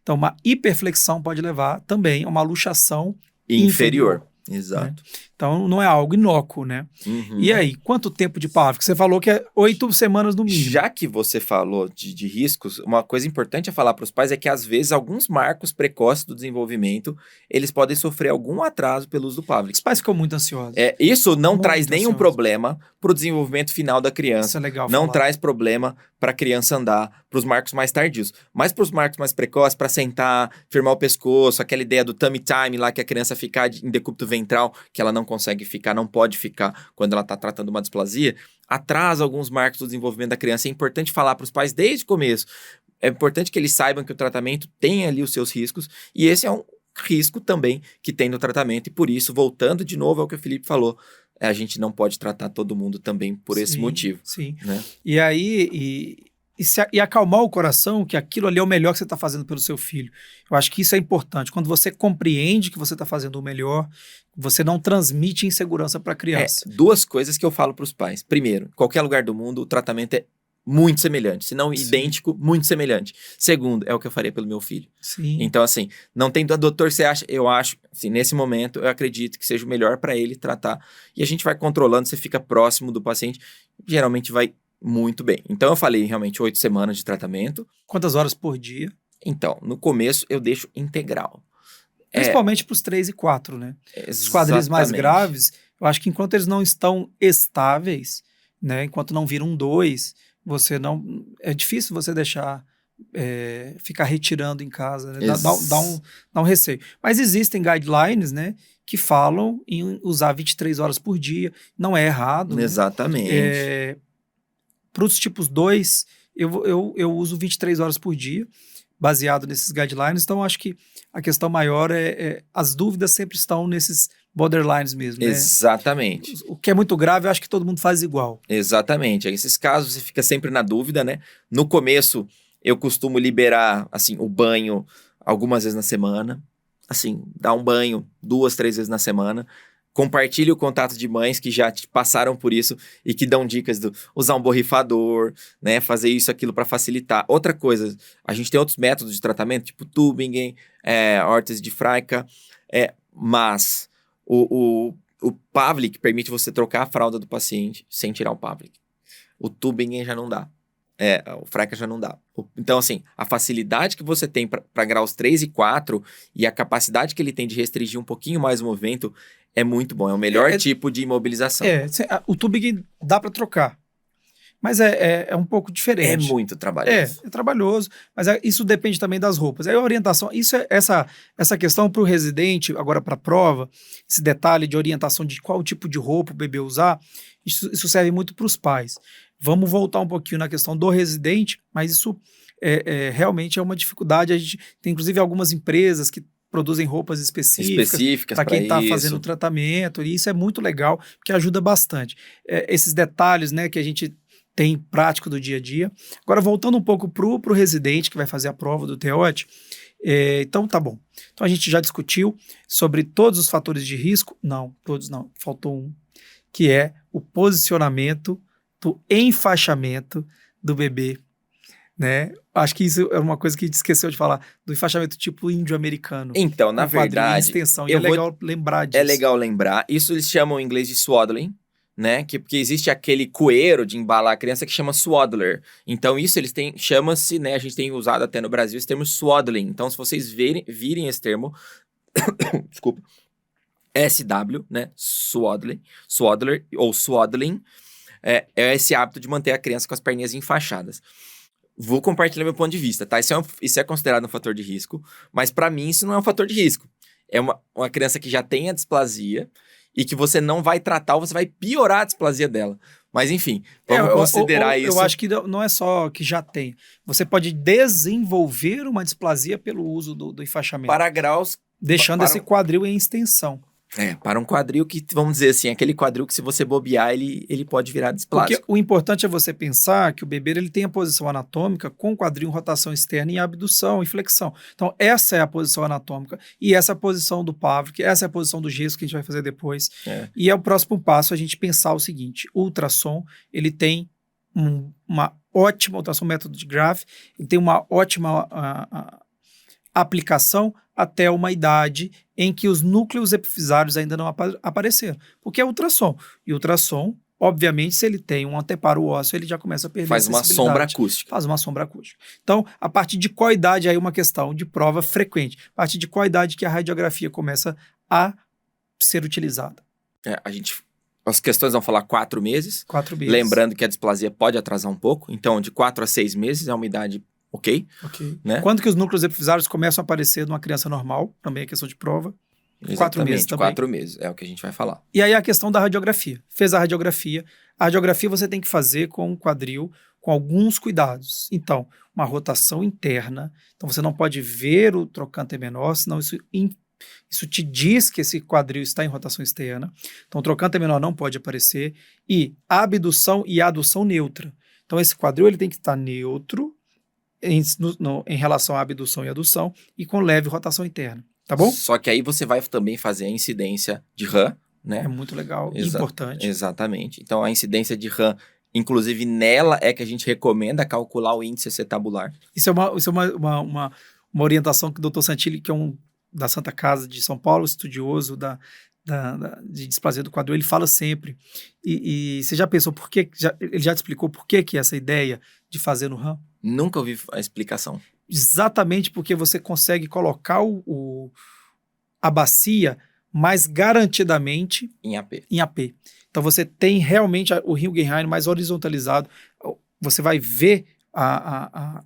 Então, uma hiperflexão pode levar também a uma luxação inferior. inferior. Exato. Né? Então, não é algo inócuo, né? Uhum. E aí, quanto tempo de pavor? Você falou que é 8 semanas no mínimo. Já que você falou de riscos, uma coisa importante a falar para os pais é que, às vezes, alguns marcos precoces do desenvolvimento, eles podem sofrer algum atraso pelo uso do Pavlik. Os pais ficam muito ansiosos. Isso não Muito traz nenhum ansiosos. problema para o desenvolvimento final da criança. Isso é legal Não falar. traz problema para a criança andar, para os marcos mais tardios. Mas para os marcos mais precoces, para sentar, firmar o pescoço, aquela ideia do tummy time lá, que a criança ficar em decúbito ventral, que ela não consegue ficar, não pode ficar quando ela está tratando uma displasia, atrasa alguns marcos do desenvolvimento da criança. É importante falar para os pais desde o começo. É importante que eles saibam que o tratamento tem ali os seus riscos, e esse é um risco também que tem no tratamento, e por isso, voltando de novo ao que o Felipe falou, a gente não pode tratar todo mundo também por esse motivo. Sim. Né? E aí, e acalmar o coração, que aquilo ali é o melhor que você está fazendo pelo seu filho. Eu acho que isso é importante. Quando você compreende que você está fazendo o melhor, você não transmite insegurança para a criança. Duas coisas que eu falo para os pais. Primeiro, em qualquer lugar do mundo, o tratamento é muito semelhante, se não idêntico, muito semelhante. Segundo, é o que eu faria pelo meu filho. Sim. Então, assim, não tem doutor, você acha, eu acho, assim, nesse momento, eu acredito que seja o melhor para ele tratar. E a gente vai controlando, você fica próximo do paciente, geralmente vai muito bem. Então, eu falei realmente 8 semanas de tratamento. Quantas horas por dia? Então, no começo, eu deixo integral. Principalmente para os 3 e 4, né? Exatamente. Os quadris mais graves, eu acho que enquanto eles não estão estáveis, né? Enquanto não viram 2, você não... É difícil você deixar ficar retirando em casa, né? Dá um receio. Mas existem guidelines, né? Que falam em usar 23 horas por dia. Não é errado. Exatamente. Né? Para os tipos 2, eu uso 23 horas por dia, baseado nesses guidelines. Então, acho que a questão maior as dúvidas sempre estão nesses borderlines mesmo. Né? Exatamente. O que é muito grave, eu acho que todo mundo faz igual. Exatamente. Esses casos você fica sempre na dúvida, né? No começo, eu costumo liberar, assim, o banho algumas vezes na semana. Assim, dar um banho 2, 3 vezes na semana. Compartilhe o contato de mães que já passaram por isso e que dão dicas do usar um borrifador, né? Fazer isso, aquilo para facilitar. Outra coisa, a gente tem outros métodos de tratamento, tipo tubing, órtese de Freyka, mas o Pavlik permite você trocar a fralda do paciente sem tirar o Pavlik. O tubing já não dá. O Freyka já não dá. Então, assim, a facilidade que você tem para graus 3 e 4 e a capacidade que ele tem de restringir um pouquinho mais o movimento é muito bom. É o melhor tipo de imobilização. O tubing dá para trocar, mas é um pouco diferente. É muito trabalhoso. É trabalhoso, mas isso depende também das roupas. Aí a orientação, essa questão para o residente, agora para a prova, esse detalhe de orientação de qual tipo de roupa o bebê usar, isso serve muito para os pais. Vamos voltar um pouquinho na questão do residente, mas isso realmente é uma dificuldade. A gente tem, inclusive, algumas empresas que produzem roupas específicas para quem está fazendo o tratamento, e isso é muito legal, porque ajuda bastante. Esses detalhes, né, que a gente tem prático do dia a dia. Agora, voltando um pouco para o residente que vai fazer a prova do TEOT, então tá bom. Então a gente já discutiu sobre todos os fatores de risco. Não, todos não, faltou um, que é o posicionamento do enfaixamento do bebê, né? Acho que isso é uma coisa que a gente esqueceu de falar, do enfaixamento tipo índio-americano. Então, na verdade... extensão, é legal lembrar disso. É legal lembrar. Isso eles chamam em inglês de swaddling, né? Porque existe aquele cueiro de embalar a criança que chama swaddler. Então, isso eles têm... Chama-se, né? A gente tem usado até no Brasil esse termo swaddling. Então, se vocês virem esse termo... Desculpa. SW, né? Swaddler ou swaddling. É esse hábito de manter a criança com as perninhas enfaixadas. Vou compartilhar meu ponto de vista, tá? Isso é considerado um fator de risco, mas para mim isso não é um fator de risco. É uma criança que já tem a displasia e que você não vai tratar ou você vai piorar a displasia dela. Mas enfim, vamos considerar isso. Eu acho que não é só que já tem. Você pode desenvolver uma displasia pelo uso do enfaixamento. Para graus... Deixando esse quadril em extensão. Para um quadril que, vamos dizer assim, aquele quadril que se você bobear, ele pode virar displásico. Porque o importante é você pensar que o bebê ele tem a posição anatômica com quadril em rotação externa e abdução e flexão. Então, essa é a posição anatômica e essa é a posição do Pavlik, essa é a posição do gesso que a gente vai fazer depois. E é o próximo passo a gente pensar o seguinte, o ultrassom, ele tem uma ótima ultrassom método de Graf, ele tem uma ótima aplicação até uma idade em que os núcleos epifisários ainda não apareceram. Porque é ultrassom. E ultrassom, obviamente, se ele tem um anteparo ósseo, ele já começa a perder Faz uma sombra acústica. Faz uma sombra acústica. Então, a partir de qual idade, aí uma questão de prova frequente. A partir de qual idade que a radiografia começa a ser utilizada? As questões vão falar 4 meses. 4 meses. Lembrando que a displasia pode atrasar um pouco. Então, de 4 a 6 meses é uma idade ok. Né? Quando que os núcleos epifisários começam a aparecer numa criança normal? Também é questão de prova. Exatamente, 4 meses também. 4 meses, é o que a gente vai falar. E aí a questão da radiografia. Fez a radiografia você tem que fazer com o quadril com alguns cuidados. Então, uma rotação interna. Então, você não pode ver o trocânter menor, senão isso te diz que esse quadril está em rotação externa. Então, o trocânter menor não pode aparecer. E a abdução e a adução neutra. Então, esse quadril ele tem que estar neutro em relação à abdução e adução e com leve rotação interna. Tá bom? Só que aí você vai também fazer a incidência de RAM, né? É muito legal e importante. Exatamente. Então, a incidência de RAM, inclusive nela, é que a gente recomenda calcular o índice acetabular. Isso é uma orientação que o Dr. Santilli, que é da Santa Casa de São Paulo, estudioso de displasia do quadril, ele fala sempre. E você já pensou por que, ele já te explicou por que essa ideia de fazer no RAM? Nunca ouvi a explicação. Exatamente porque você consegue colocar a bacia mais garantidamente em AP. Então você tem realmente o Hülgenheim mais horizontalizado. Você vai ver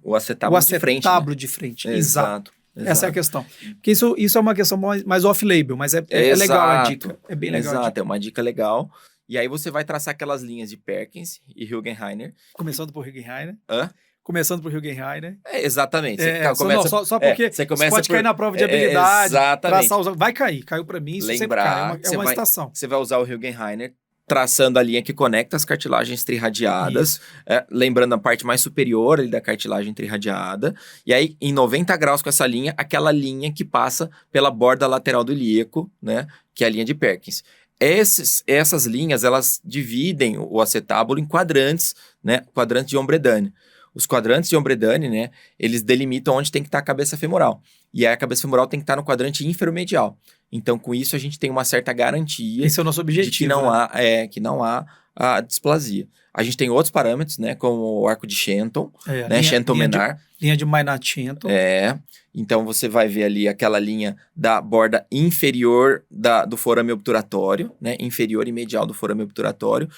o acetábulo de frente. Exato. Essa é a questão. Porque isso é uma questão mais off-label, mas é legal a dica. É bem legal. Exato, é uma dica legal. E aí você vai traçar aquelas linhas de Perkins e Hülgenheim. Começando por Hülgenheim. Começando por Hülgenheim, né? Exatamente. Só porque você pode cair na prova de habilidade. Exatamente. Vai cair. Caiu para mim, isso sempre cai. É uma estação. Você vai usar o Hülgenheim traçando a linha que conecta as cartilagens trirradiadas. Lembrando a parte mais superior ali da cartilagem trirradiada. E aí, em 90 graus com essa linha, aquela linha que passa pela borda lateral do ilíaco, né? Que é a linha de Perkins. Essas linhas, elas dividem o acetábulo em quadrantes, né? Quadrantes de Ombredane. Os quadrantes de Ombredane, né, eles delimitam onde tem que estar a cabeça femoral. E aí a cabeça femoral tem que estar no quadrante inferomedial. Então, com isso, a gente tem uma certa garantia. Esse é o nosso objetivo, de que não há a displasia. A gente tem outros parâmetros, né, como o arco de Shenton, né, Shenton-Menar. Linha de Maynard-Shenton. Então, você vai ver ali aquela linha da borda inferior do forame obturatório, né, inferior e medial do forame obturatório,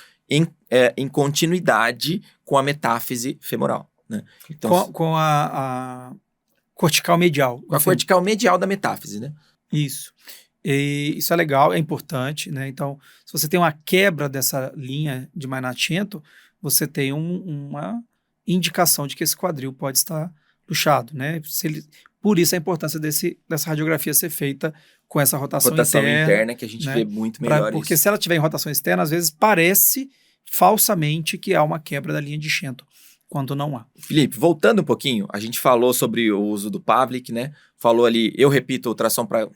em continuidade com a metáfise femoral. Né? Então, com a cortical medial. Com a cortical medial da metáfise, né? Isso. E isso é legal, é importante, né? Então, se você tem uma quebra dessa linha de Maynard-Shenton, você tem uma indicação de que esse quadril pode estar luxado, né? Por isso a importância dessa radiografia ser feita com essa rotação interna que a gente vê muito melhor porque se ela tiver em rotação externa, às vezes parece falsamente que há uma quebra da linha de Shenton, quando não há. Felipe, voltando um pouquinho, a gente falou sobre o uso do Pavlik, né? Falou ali, eu repito ultrassom para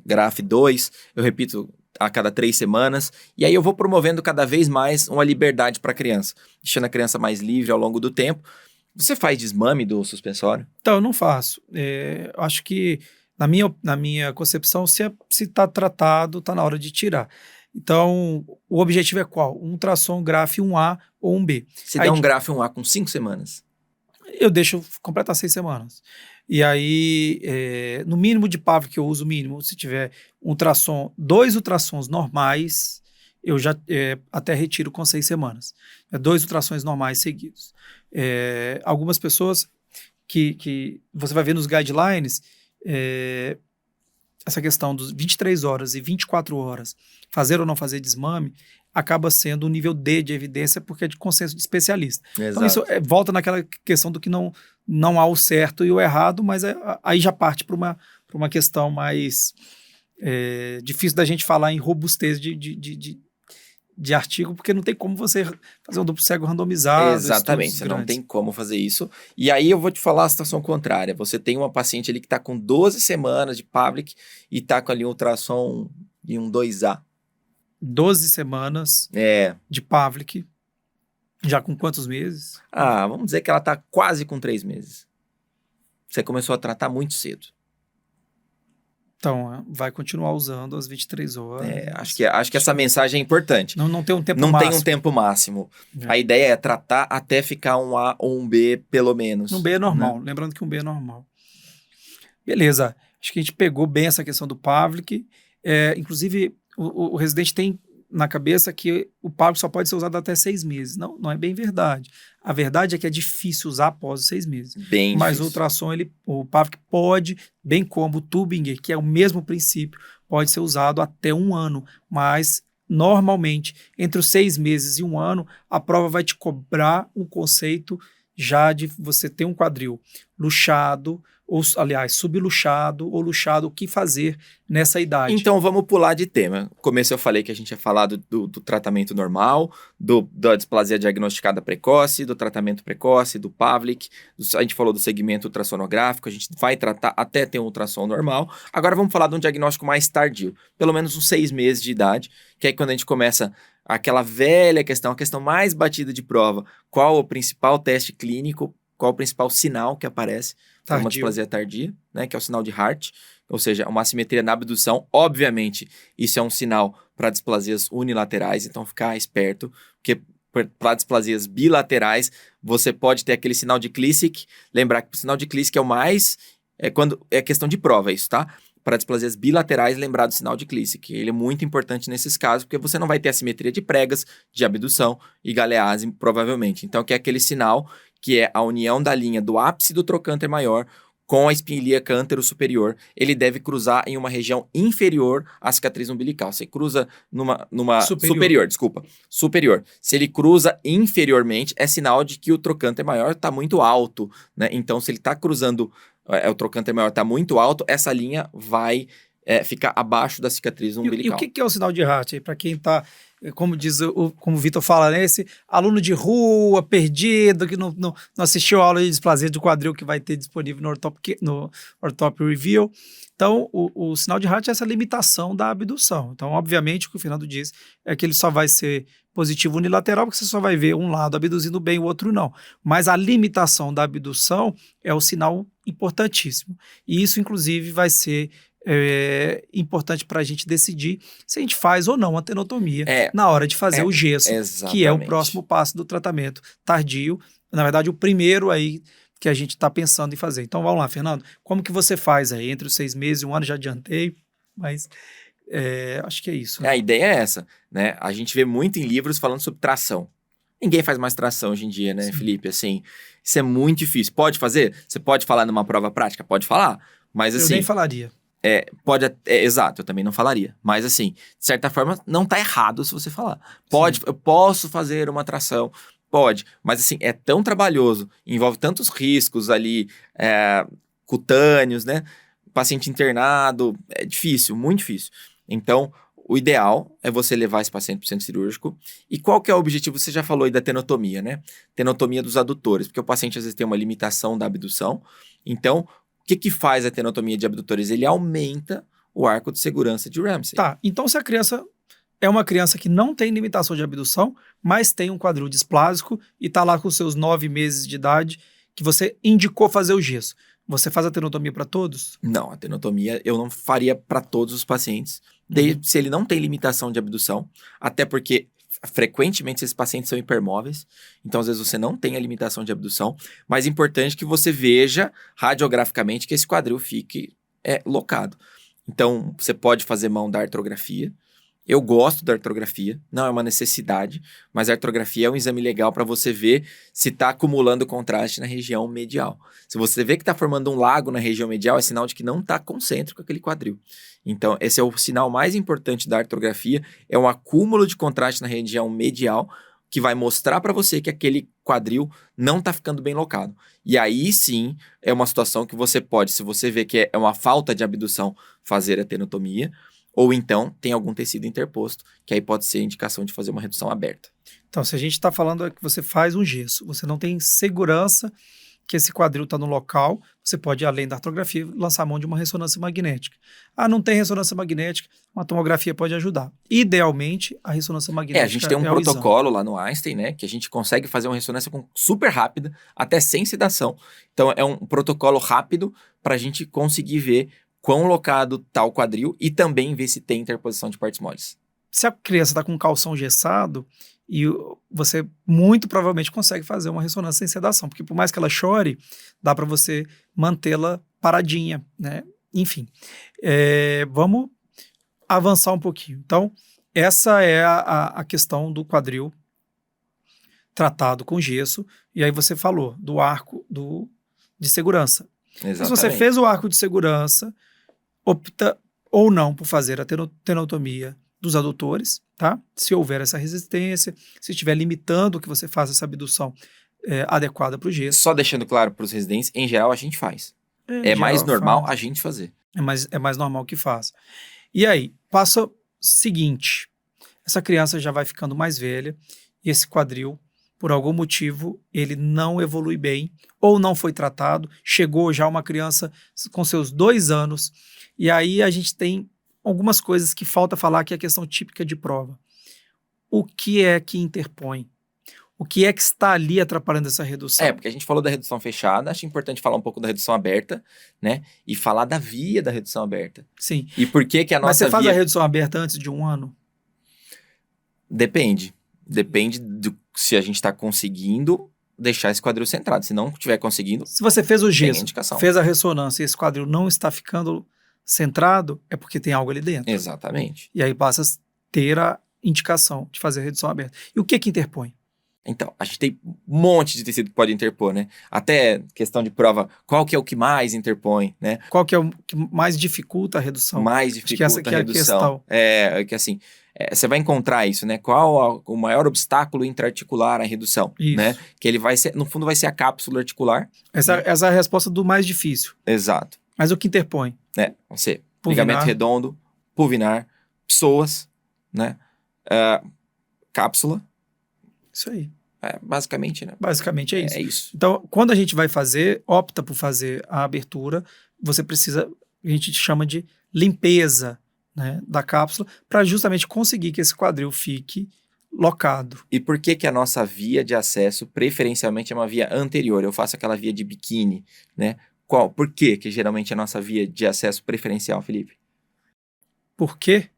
Graf 2, eu repito a cada 3 semanas, e aí eu vou promovendo cada vez mais uma liberdade para a criança, deixando a criança mais livre ao longo do tempo. Você faz desmame do suspensório? Então, eu não faço. Eu acho que, na minha concepção, se está tratado, está na hora de tirar. Então, o objetivo é qual? Um ultrassom Graf 1A ou 1B. Você dá um Graf 1A com 5 semanas? Eu deixo completar 6 semanas. E aí, no mínimo de Pavlik que eu uso, mínimo, se tiver ultrassom, 2 ultrassons normais, eu já até retiro com 6 semanas. 2 ultrassons normais seguidos. Algumas pessoas que você vai ver nos guidelines, essa questão dos 23 horas e 24 horas, fazer ou não fazer desmame, acaba sendo o nível D de evidência, porque é de consenso de especialista. Exato. Então isso volta naquela questão do que não há o certo e o errado, mas aí já parte para uma questão mais difícil da gente falar em robustez de artigo, porque não tem como você fazer um duplo cego randomizado. Exatamente, você não tem como fazer isso. E aí eu vou te falar a situação contrária. Você tem uma paciente ali que está com 12 semanas de Pavlik e está com ali um ultrassom de um 2A. 12 semanas de Pavlik, já com quantos meses? Vamos dizer que ela está quase com 3 meses. você começou a tratar muito cedo. Então, vai continuar usando as 23 horas. Acho que essa mensagem é importante. Não tem um tempo não máximo. Tem um tempo máximo. A ideia é tratar até ficar um A ou um B, pelo menos. Um B é normal. Né? Lembrando que um B é normal. Beleza. Acho que a gente pegou bem essa questão do Pavlik. Inclusive, o residente tem na cabeça que o Pavlik só pode ser usado até 6 meses. Não é bem verdade. A verdade é que é difícil usar após os 6 meses. Mas difícil. O ultrassom, o Pavlik pode, bem como o Tubinger, que é o mesmo princípio, pode ser usado até 1 ano. Mas, normalmente, entre os 6 meses e 1 ano, a prova vai te cobrar um conceito já de você ter um quadril luxado, ou, aliás, subluxado ou luxado, o que fazer nessa idade. Então, vamos pular de tema. No começo eu falei que a gente ia falar do tratamento normal, da displasia diagnosticada precoce, do tratamento precoce, do Pavlik, a gente falou do segmento ultrassonográfico, a gente vai tratar até ter um ultrassom normal. Agora vamos falar de um diagnóstico mais tardio, pelo menos uns 6 meses de idade, que é quando a gente começa aquela velha questão, a questão mais batida de prova, qual o principal teste clínico, qual o principal sinal que aparece para uma displasia tardia, né, que é o sinal de Hart, ou seja, uma assimetria na abdução. Obviamente, isso é um sinal para displasias unilaterais, então ficar esperto, porque para displasias bilaterais, você pode ter aquele sinal de Klissick. Lembrar que o sinal de Klissick é o mais... quando é questão de prova isso, tá? Para displasias bilaterais, lembrar do sinal de Klissick. Ele é muito importante nesses casos, porque você não vai ter assimetria de pregas, de abdução e galease, provavelmente. Então, que é aquele sinal que é a união da linha do ápice do trocânter maior com a espinha ilíaca antero-superior. Ele deve cruzar em uma região inferior à cicatriz umbilical. Você cruza numa superior. Se ele cruza inferiormente, é sinal de que o trocânter maior está muito alto, né? Então, se ele está cruzando, o trocânter maior está muito alto, essa linha vai ficar abaixo da cicatriz umbilical. E o que é o sinal de Hart? Para quem está... Como como o Vitor fala, né? Esse aluno de rua, perdido, que não assistiu a aula de displasia do quadril que vai ter disponível no Orthop Review. Então, o sinal de Hart é essa limitação da abdução. Então, obviamente, o que o Fernando diz é que ele só vai ser positivo unilateral, porque você só vai ver um lado abduzindo bem, o outro não. Mas a limitação da abdução é o sinal importantíssimo. E isso, inclusive, vai ser importante para a gente decidir se a gente faz ou não a tenotomia na hora de fazer o gesso, que é o próximo passo do tratamento tardio. Na verdade, o primeiro aí que a gente está pensando em fazer. Então, vamos lá, Fernando. Como que você faz aí? Entre os 6 meses e 1 ano, já adiantei, mas acho que é isso. A ideia é essa, né? A gente vê muito em livros falando sobre tração. Ninguém faz mais tração hoje em dia, né, Sim. Felipe? Assim, isso é muito difícil. Pode fazer? Você pode falar numa prova prática? Pode falar. Mas assim... Eu nem falaria. Exato, eu também não falaria. Mas assim, de certa forma, não tá errado se você falar. Eu posso fazer uma tração, pode. Mas assim, é tão trabalhoso, envolve tantos riscos ali, cutâneos, né? Paciente internado, é difícil, muito difícil. Então, o ideal é você levar esse paciente para o centro cirúrgico. E qual que é o objetivo? Você já falou aí da tenotomia, né? Tenotomia dos adutores, porque o paciente às vezes tem uma limitação da abdução. Então, o que faz a tenotomia de abdutores? Ele aumenta o arco de segurança de Ramsay. Tá, então se a criança é uma criança que não tem limitação de abdução, mas tem um quadril displásico e está lá com seus 9 meses de idade, que você indicou fazer o gesso, você faz a tenotomia para todos? Não, a tenotomia eu não faria para todos os pacientes, se ele não tem limitação de abdução, até porque frequentemente esses pacientes são hipermóveis, então às vezes você não tem a limitação de abdução, mas é importante que você veja radiograficamente que esse quadril fique locado. Então você pode fazer mão da artrografia. Eu gosto da artrografia, não é uma necessidade, mas a artrografia é um exame legal para você ver se está acumulando contraste na região medial. Se você vê que está formando um lago na região medial, é sinal de que não está concêntrico aquele quadril. Então, esse é o sinal mais importante da artrografia, é um acúmulo de contraste na região medial, que vai mostrar para você que aquele quadril não está ficando bem locado. E aí sim, é uma situação que você pode, se você vê que é uma falta de abdução, fazer a tenotomia, ou então tem algum tecido interposto, que aí pode ser indicação de fazer uma redução aberta. Então, se a gente está falando que você faz um gesso, você não tem segurança que esse quadril está no local, você pode, além da artrografia, lançar a mão de uma ressonância magnética. Não tem ressonância magnética, uma tomografia pode ajudar. Idealmente, a ressonância magnética a gente tem um protocolo lá no Einstein, né, que a gente consegue fazer uma ressonância super rápida, até sem sedação. Então, é um protocolo rápido para a gente conseguir ver quão locado está o quadril e também ver se tem interposição de partes moles. Se a criança está com calção engessado, e você muito provavelmente consegue fazer uma ressonância sem sedação, porque por mais que ela chore, dá para você mantê-la paradinha, né? Enfim, vamos avançar um pouquinho. Então, essa é a questão do quadril tratado com gesso, e aí você falou do arco de segurança. Exatamente. Se você fez o arco de segurança, opta ou não por fazer a tenotomia dos adutores, tá? Se houver essa resistência, se estiver limitando que você faça essa abdução adequada para o gesso. Só deixando claro para os residentes, em geral a gente faz. É mais normal a gente fazer. É mais normal que faça. E aí, passo seguinte, essa criança já vai ficando mais velha e esse quadril, por algum motivo, ele não evolui bem ou não foi tratado, chegou já uma criança com seus 2 anos e aí a gente tem algumas coisas que falta falar, que é a questão típica de prova. O que é que interpõe? O que é que está ali atrapalhando essa redução? Porque a gente falou da redução fechada, acho importante falar um pouco da redução aberta, né? E falar da via da redução aberta. Sim. E por que a nossa Mas você faz via... a redução aberta antes de 1 ano? Depende. Depende se a gente está conseguindo deixar esse quadril centrado. Se não estiver conseguindo... Se você fez o gesso, indicação. fez a ressonância e esse quadril não está ficando centrado, é porque tem algo ali dentro. Exatamente. E aí passa a ter a indicação de fazer a redução aberta. E o que interpõe? Então, a gente tem um monte de tecido que pode interpor, né? Até questão de prova, qual que é o que mais interpõe, né? Qual que é o que mais dificulta a redução? Mais dificulta a redução. Que assim, você vai encontrar isso, né? Qual o maior obstáculo intraarticular à redução, isso. Né? Que ele vai ser, no fundo, vai ser a cápsula articular. Essa é a resposta do mais difícil. Exato. Mas o que interpõe? Vai ser ligamento redondo, pulvinar, psoas, né? Cápsula. Isso aí. Basicamente, né? Basicamente é isso. É isso. Então, quando a gente vai opta por fazer a abertura, você precisa, a gente chama de limpeza, né, da cápsula, para justamente conseguir que esse quadril fique locado. E por que a nossa via de acesso, preferencialmente, é uma via anterior? Eu faço aquela via de biquíni, né? Por que geralmente é a nossa via de acesso preferencial, Felipe? Por quê?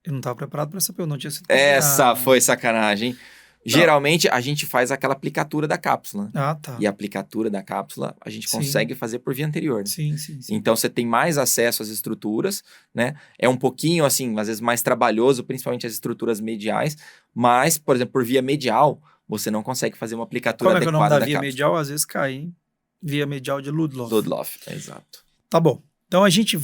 Eu não estava preparado para essa pergunta, não tinha sido Essa foi sacanagem, hein? Geralmente, a gente faz aquela aplicatura da cápsula. Tá. E a aplicatura da cápsula, a gente consegue fazer por via anterior. Né? Sim. Então, você tem mais acesso às estruturas, né? É um pouquinho, assim, às vezes mais trabalhoso, principalmente as estruturas mediais. Mas, por exemplo, por via medial, você não consegue fazer uma aplicatura adequada da cápsula. Como é que é o nome da via medial? Às vezes cai, hein? Via medial de Ludloff. Ludloff, exato. Tá bom. Então, a gente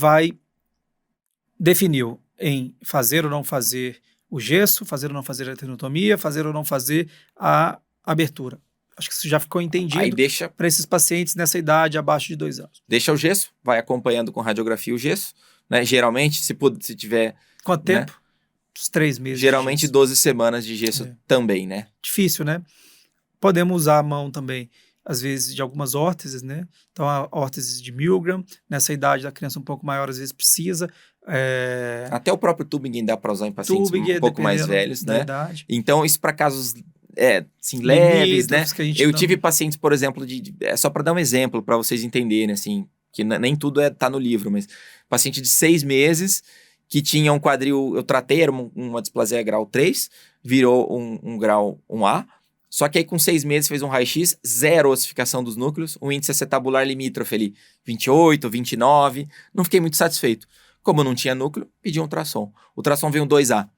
definiu em fazer ou não fazer o gesso, fazer ou não fazer a tenotomia, fazer ou não fazer a abertura. Acho que isso já ficou entendido. Aí deixa para esses pacientes nessa idade abaixo de 2 anos. Deixa o gesso, vai acompanhando com radiografia o gesso, né? Geralmente, se tiver... Quanto tempo? Uns 3 meses. Geralmente 12 semanas de gesso também, né? Difícil, né? Podemos usar a mão também, às vezes, de algumas órteses, né? Então, a órtese de Milgram, nessa idade da criança um pouco maior, às vezes precisa. Até o próprio tubing dá para usar em pacientes um pouco mais velhos, né? Idade. Então, isso para casos assim, leves, né? Eu tive pacientes, por exemplo, só para dar um exemplo, para vocês entenderem, assim, que nem tudo tá no livro, mas paciente de 6 meses que tinha um quadril, eu tratei, era uma displasia grau 3, virou um grau 1A, só que aí com 6 meses fez um raio-x, 0 ossificação dos núcleos, um índice acetabular limítrofe ali, 28, 29, não fiquei muito satisfeito. Como não tinha núcleo, pedi um ultrassom. O ultrassom veio um 2A.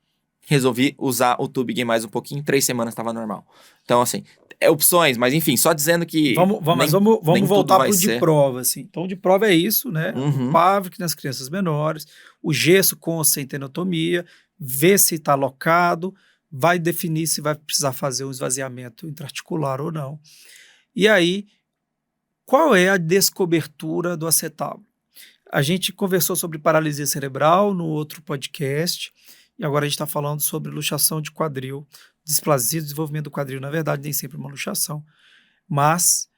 Resolvi usar o tubing mais um pouquinho, 3 semanas estava normal. Então, assim, opções, mas enfim, só dizendo que... Vamos voltar para o de prova, assim. Então, o de prova é isso, né? O Pavlik nas crianças menores, o gesso com ou sem tenotomia, ver se está alocado, vai definir se vai precisar fazer um esvaziamento intraarticular ou não. E aí, qual é a descobertura do acetábulo? A gente conversou sobre paralisia cerebral no outro podcast, e agora a gente está falando sobre luxação de quadril, displasia do desenvolvimento do quadril. Na verdade, nem sempre é uma luxação, mas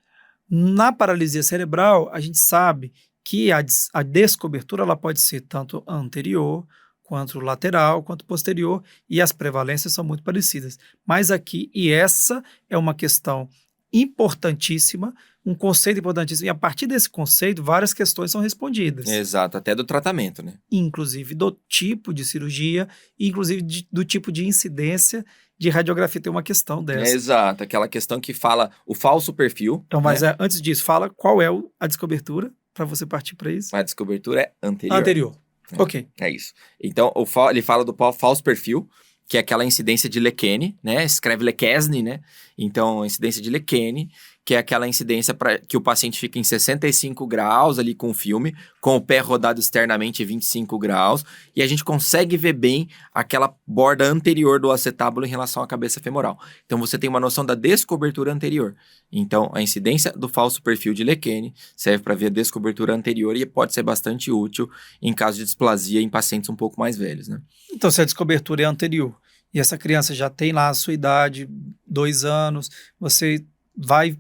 Na paralisia cerebral, a gente sabe que a descobertura ela pode ser tanto anterior, quanto lateral, quanto posterior, e as prevalências são muito parecidas. Mas aqui, e essa é uma questão importantíssima, um conceito importantíssimo, e a partir desse conceito, várias questões são respondidas. Exato, até do tratamento, né? Inclusive do tipo de cirurgia, inclusive do tipo de incidência de radiografia, tem uma questão dessa. Exato, aquela questão que fala o falso perfil. Então, mas né? antes disso, fala qual é a descobertura, para você partir para isso. A descobertura é anterior. Anterior. Ok. É isso. Então, ele fala do falso perfil, que é aquela incidência de Lequene, né? Escreve Lequesne, né? Então, incidência de Lequene, que é aquela incidência para que o paciente fica em 65 graus ali com o filme, com o pé rodado externamente 25 graus, e a gente consegue ver bem aquela borda anterior do acetábulo em relação à cabeça femoral. Então, você tem uma noção da descobertura anterior. Então, a incidência do falso perfil de Lequene serve para ver a descobertura anterior e pode ser bastante útil em caso de displasia em pacientes um pouco mais velhos, né? Então, se a descobertura é anterior e essa criança já tem lá a sua idade, 2 anos, você vai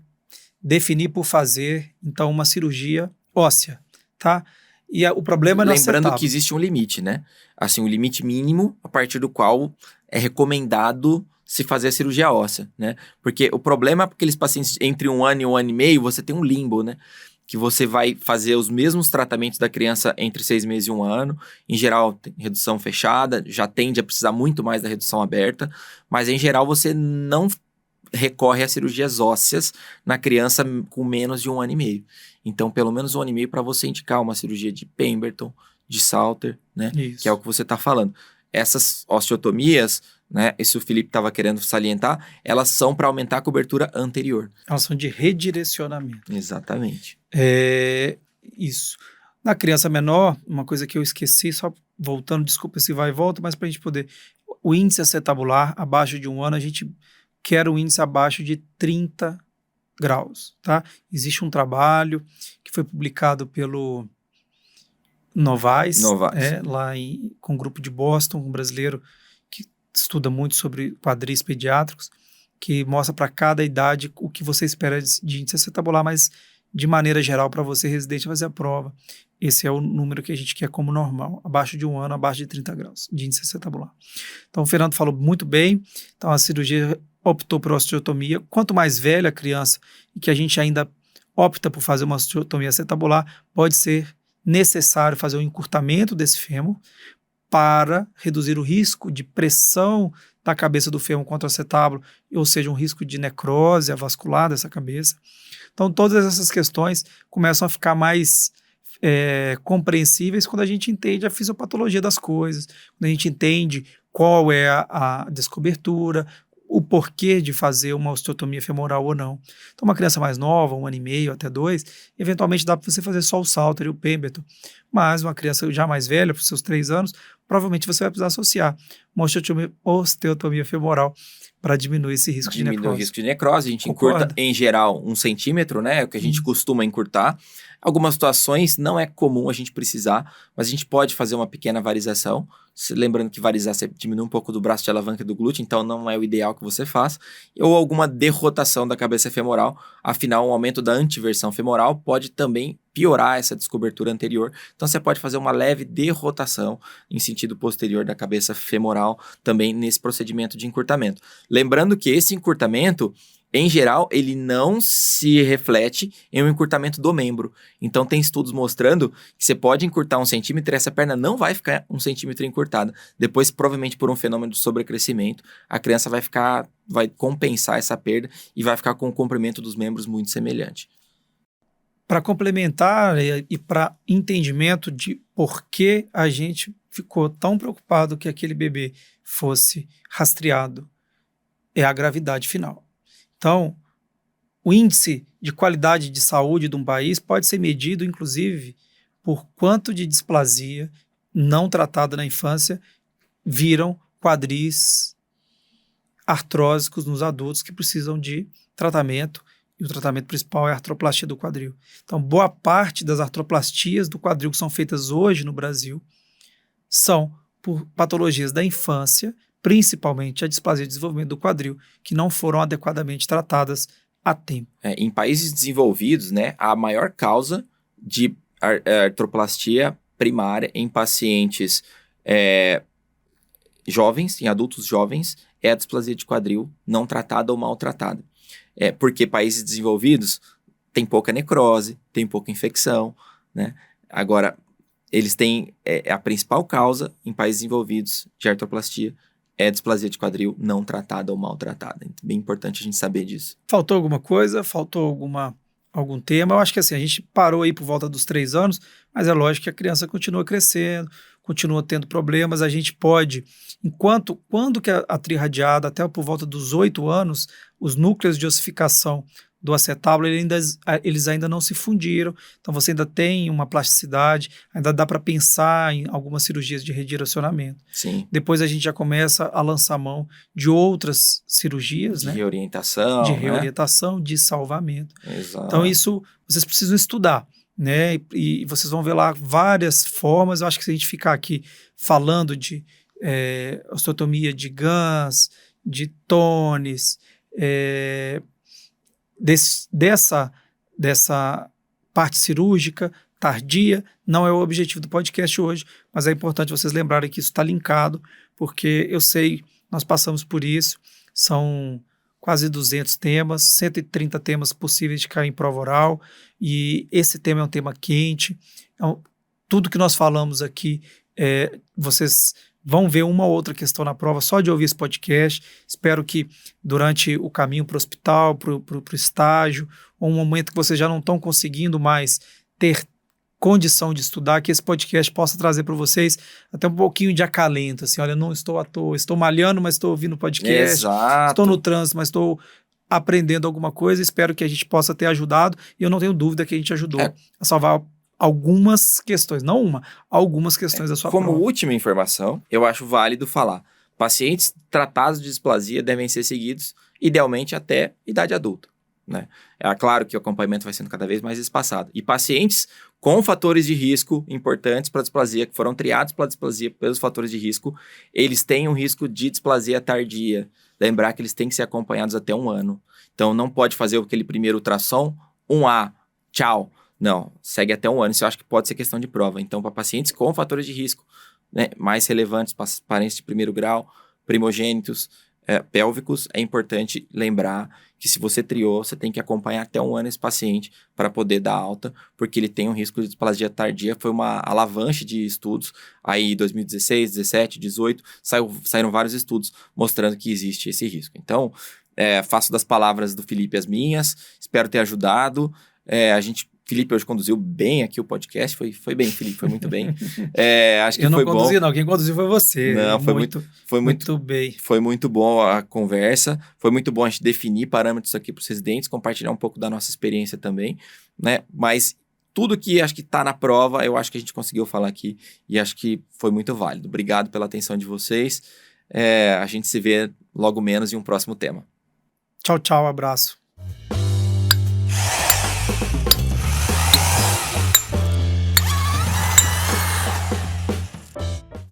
definir por fazer, então, uma cirurgia óssea, tá? E o problema não é Lembrando que existe um limite, né? Assim, um limite mínimo a partir do qual é recomendado se fazer a cirurgia óssea, né? Porque o problema é porque aqueles pacientes entre 1 ano e 1 ano e meio, você tem um limbo, né? Que você vai fazer os mesmos tratamentos da criança entre 6 meses e 1 ano. Em geral, tem redução fechada, já tende a precisar muito mais da redução aberta, mas em geral você não recorre a cirurgias ósseas na criança com menos de 1 ano e meio. Então, pelo menos 1 ano e meio para você indicar uma cirurgia de Pemberton, de Salter, né? Isso. Que é o que você está falando. Essas osteotomias, né? Isso o Felipe estava querendo salientar, elas são para aumentar a cobertura anterior. Elas são de redirecionamento. Exatamente. Isso. Na criança menor, uma coisa que eu esqueci, só voltando, desculpa se vai e volta, mas para a gente poder. O índice acetabular, abaixo de 1 ano, a gente quer o índice abaixo de 30 graus, tá? Existe um trabalho que foi publicado pelo Novaes. Lá com um grupo de Boston, um brasileiro que estuda muito sobre quadris pediátricos, que mostra para cada idade o que você espera de índice acetabular, mas de maneira geral, para você residente fazer a prova, esse é o número que a gente quer como normal, abaixo de 1 ano, abaixo de 30 graus de índice acetabular. Então, o Fernando falou muito bem, então a cirurgia optou por osteotomia. Quanto mais velha a criança e que a gente ainda opta por fazer uma osteotomia acetabular, pode ser necessário fazer um encurtamento desse fêmur para reduzir o risco de pressão da cabeça do fêmur contra o acetábulo, ou seja, um risco de necrose avascular dessa cabeça. Então, todas essas questões começam a ficar mais compreensíveis quando a gente entende a fisiopatologia das coisas, quando a gente entende qual é a descobertura, o porquê de fazer uma osteotomia femoral ou não. Então, uma criança mais nova, 1 ano e meio até 2, eventualmente dá para você fazer só o Salter e o Pemberton. Mas uma criança já mais velha, para os seus 3 anos, provavelmente você vai precisar associar uma osteotomia femoral para diminuir esse risco de necrose. Diminui o risco de necrose. A gente encurta, em geral, 1 centímetro, né? É o que a gente costuma encurtar. Algumas situações não é comum a gente precisar, mas a gente pode fazer uma pequena varização. Lembrando que varizar você diminui um pouco do braço de alavanca e do glúteo, então não é o ideal que você faça. Ou alguma derrotação da cabeça femoral. Afinal, um aumento da antiversão femoral pode também piorar essa descobertura anterior. Então, você pode fazer uma leve derrotação em sentido posterior da cabeça femoral também nesse procedimento de encurtamento. Lembrando que esse encurtamento, em geral, ele não se reflete em um encurtamento do membro. Então, tem estudos mostrando que você pode encurtar 1 centímetro e essa perna não vai ficar 1 centímetro encurtada. Depois, provavelmente por um fenômeno de sobrecrescimento, a criança vai compensar essa perda e vai ficar com o comprimento dos membros muito semelhante. Para complementar e para entendimento de por que a gente ficou tão preocupado que aquele bebê fosse rastreado, é a gravidade final. Então, o índice de qualidade de saúde de um país pode ser medido, inclusive, por quanto de displasia não tratada na infância viram quadris artrósicos nos adultos que precisam de tratamento, e o tratamento principal é a artroplastia do quadril. Então, boa parte das artroplastias do quadril que são feitas hoje no Brasil são por patologias da infância, principalmente a displasia de desenvolvimento do quadril, que não foram adequadamente tratadas a tempo. Em países desenvolvidos, né, a maior causa de artroplastia primária em pacientes jovens, em adultos jovens, é a displasia de quadril não tratada ou maltratada. Porque países desenvolvidos têm pouca necrose, tem pouca infecção, né? Agora, eles têm a principal causa em países desenvolvidos de artroplastia é a displasia de quadril não tratada ou maltratada. É bem importante a gente saber disso. Faltou alguma coisa? Faltou algum tema? Eu acho que assim, a gente parou aí por volta dos 3 anos, mas é lógico que a criança continua crescendo, continua tendo problemas. A gente pode, quando que a trirradiada, até por volta dos 8 anos, os núcleos de ossificação do acetábulo, eles ainda não se fundiram, então você ainda tem uma plasticidade, ainda dá para pensar em algumas cirurgias de redirecionamento. Sim. Depois a gente já começa a lançar mão de outras cirurgias, De né? reorientação. De reorientação, de salvamento. Exato. Então isso vocês precisam estudar, né? E vocês vão ver lá várias formas. Eu acho que se a gente ficar aqui falando de osteotomia de Gans, de Tones, dessa parte cirúrgica tardia, não é o objetivo do podcast hoje, mas é importante vocês lembrarem que isso está linkado, porque eu sei, nós passamos por isso, são quase 200 temas, 130 temas possíveis de cair em prova oral, e esse tema é um tema quente. Então, tudo que nós falamos aqui, vocês vão ver uma ou outra questão na prova só de ouvir esse podcast. Espero que durante o caminho para o hospital, para o estágio, ou um momento que vocês já não estão conseguindo mais ter condição de estudar, que esse podcast possa trazer para vocês até um pouquinho de acalento, assim, olha, não estou à toa, estou malhando, mas estou ouvindo podcast, Exato. Estou no trânsito, mas estou aprendendo alguma coisa. Espero que a gente possa ter ajudado, e eu não tenho dúvida que a gente ajudou a salvar algumas questões, não uma, algumas questões da sua prova. Como última informação, eu acho válido falar, pacientes tratados de displasia devem ser seguidos, idealmente, até idade adulta, né? É claro que o acompanhamento vai sendo cada vez mais espaçado. E pacientes com fatores de risco importantes para a displasia, que foram triados para a displasia pelos fatores de risco, eles têm um risco de displasia tardia. Lembrar que eles têm que ser acompanhados até 1 ano. Então, não pode fazer aquele primeiro ultrassom, 1A, tchau. Não, segue até 1 ano. Isso eu acho que pode ser questão de prova. Então, para pacientes com fatores de risco, né, mais relevantes, parentes de primeiro grau, primogênitos, pélvicos, é importante lembrar que se você triou, você tem que acompanhar até 1 ano esse paciente para poder dar alta, porque ele tem um risco de displasia tardia. Foi uma alavanche de estudos, aí 2016, 17, 18, saíram vários estudos mostrando que existe esse risco. Então, faço das palavras do Felipe as minhas, espero ter ajudado. Felipe hoje conduziu bem aqui o podcast, foi bem, Felipe, foi muito bem. Acho que eu não foi conduzi, bom. não, quem conduziu foi você. Não, foi muito bem. Foi muito bom a conversa, foi muito bom a gente definir parâmetros aqui para os residentes, compartilhar um pouco da nossa experiência também, né? Mas tudo que acho que está na prova, eu acho que a gente conseguiu falar aqui e acho que foi muito válido. Obrigado pela atenção de vocês. A gente se vê logo menos em um próximo tema. Tchau, tchau, abraço.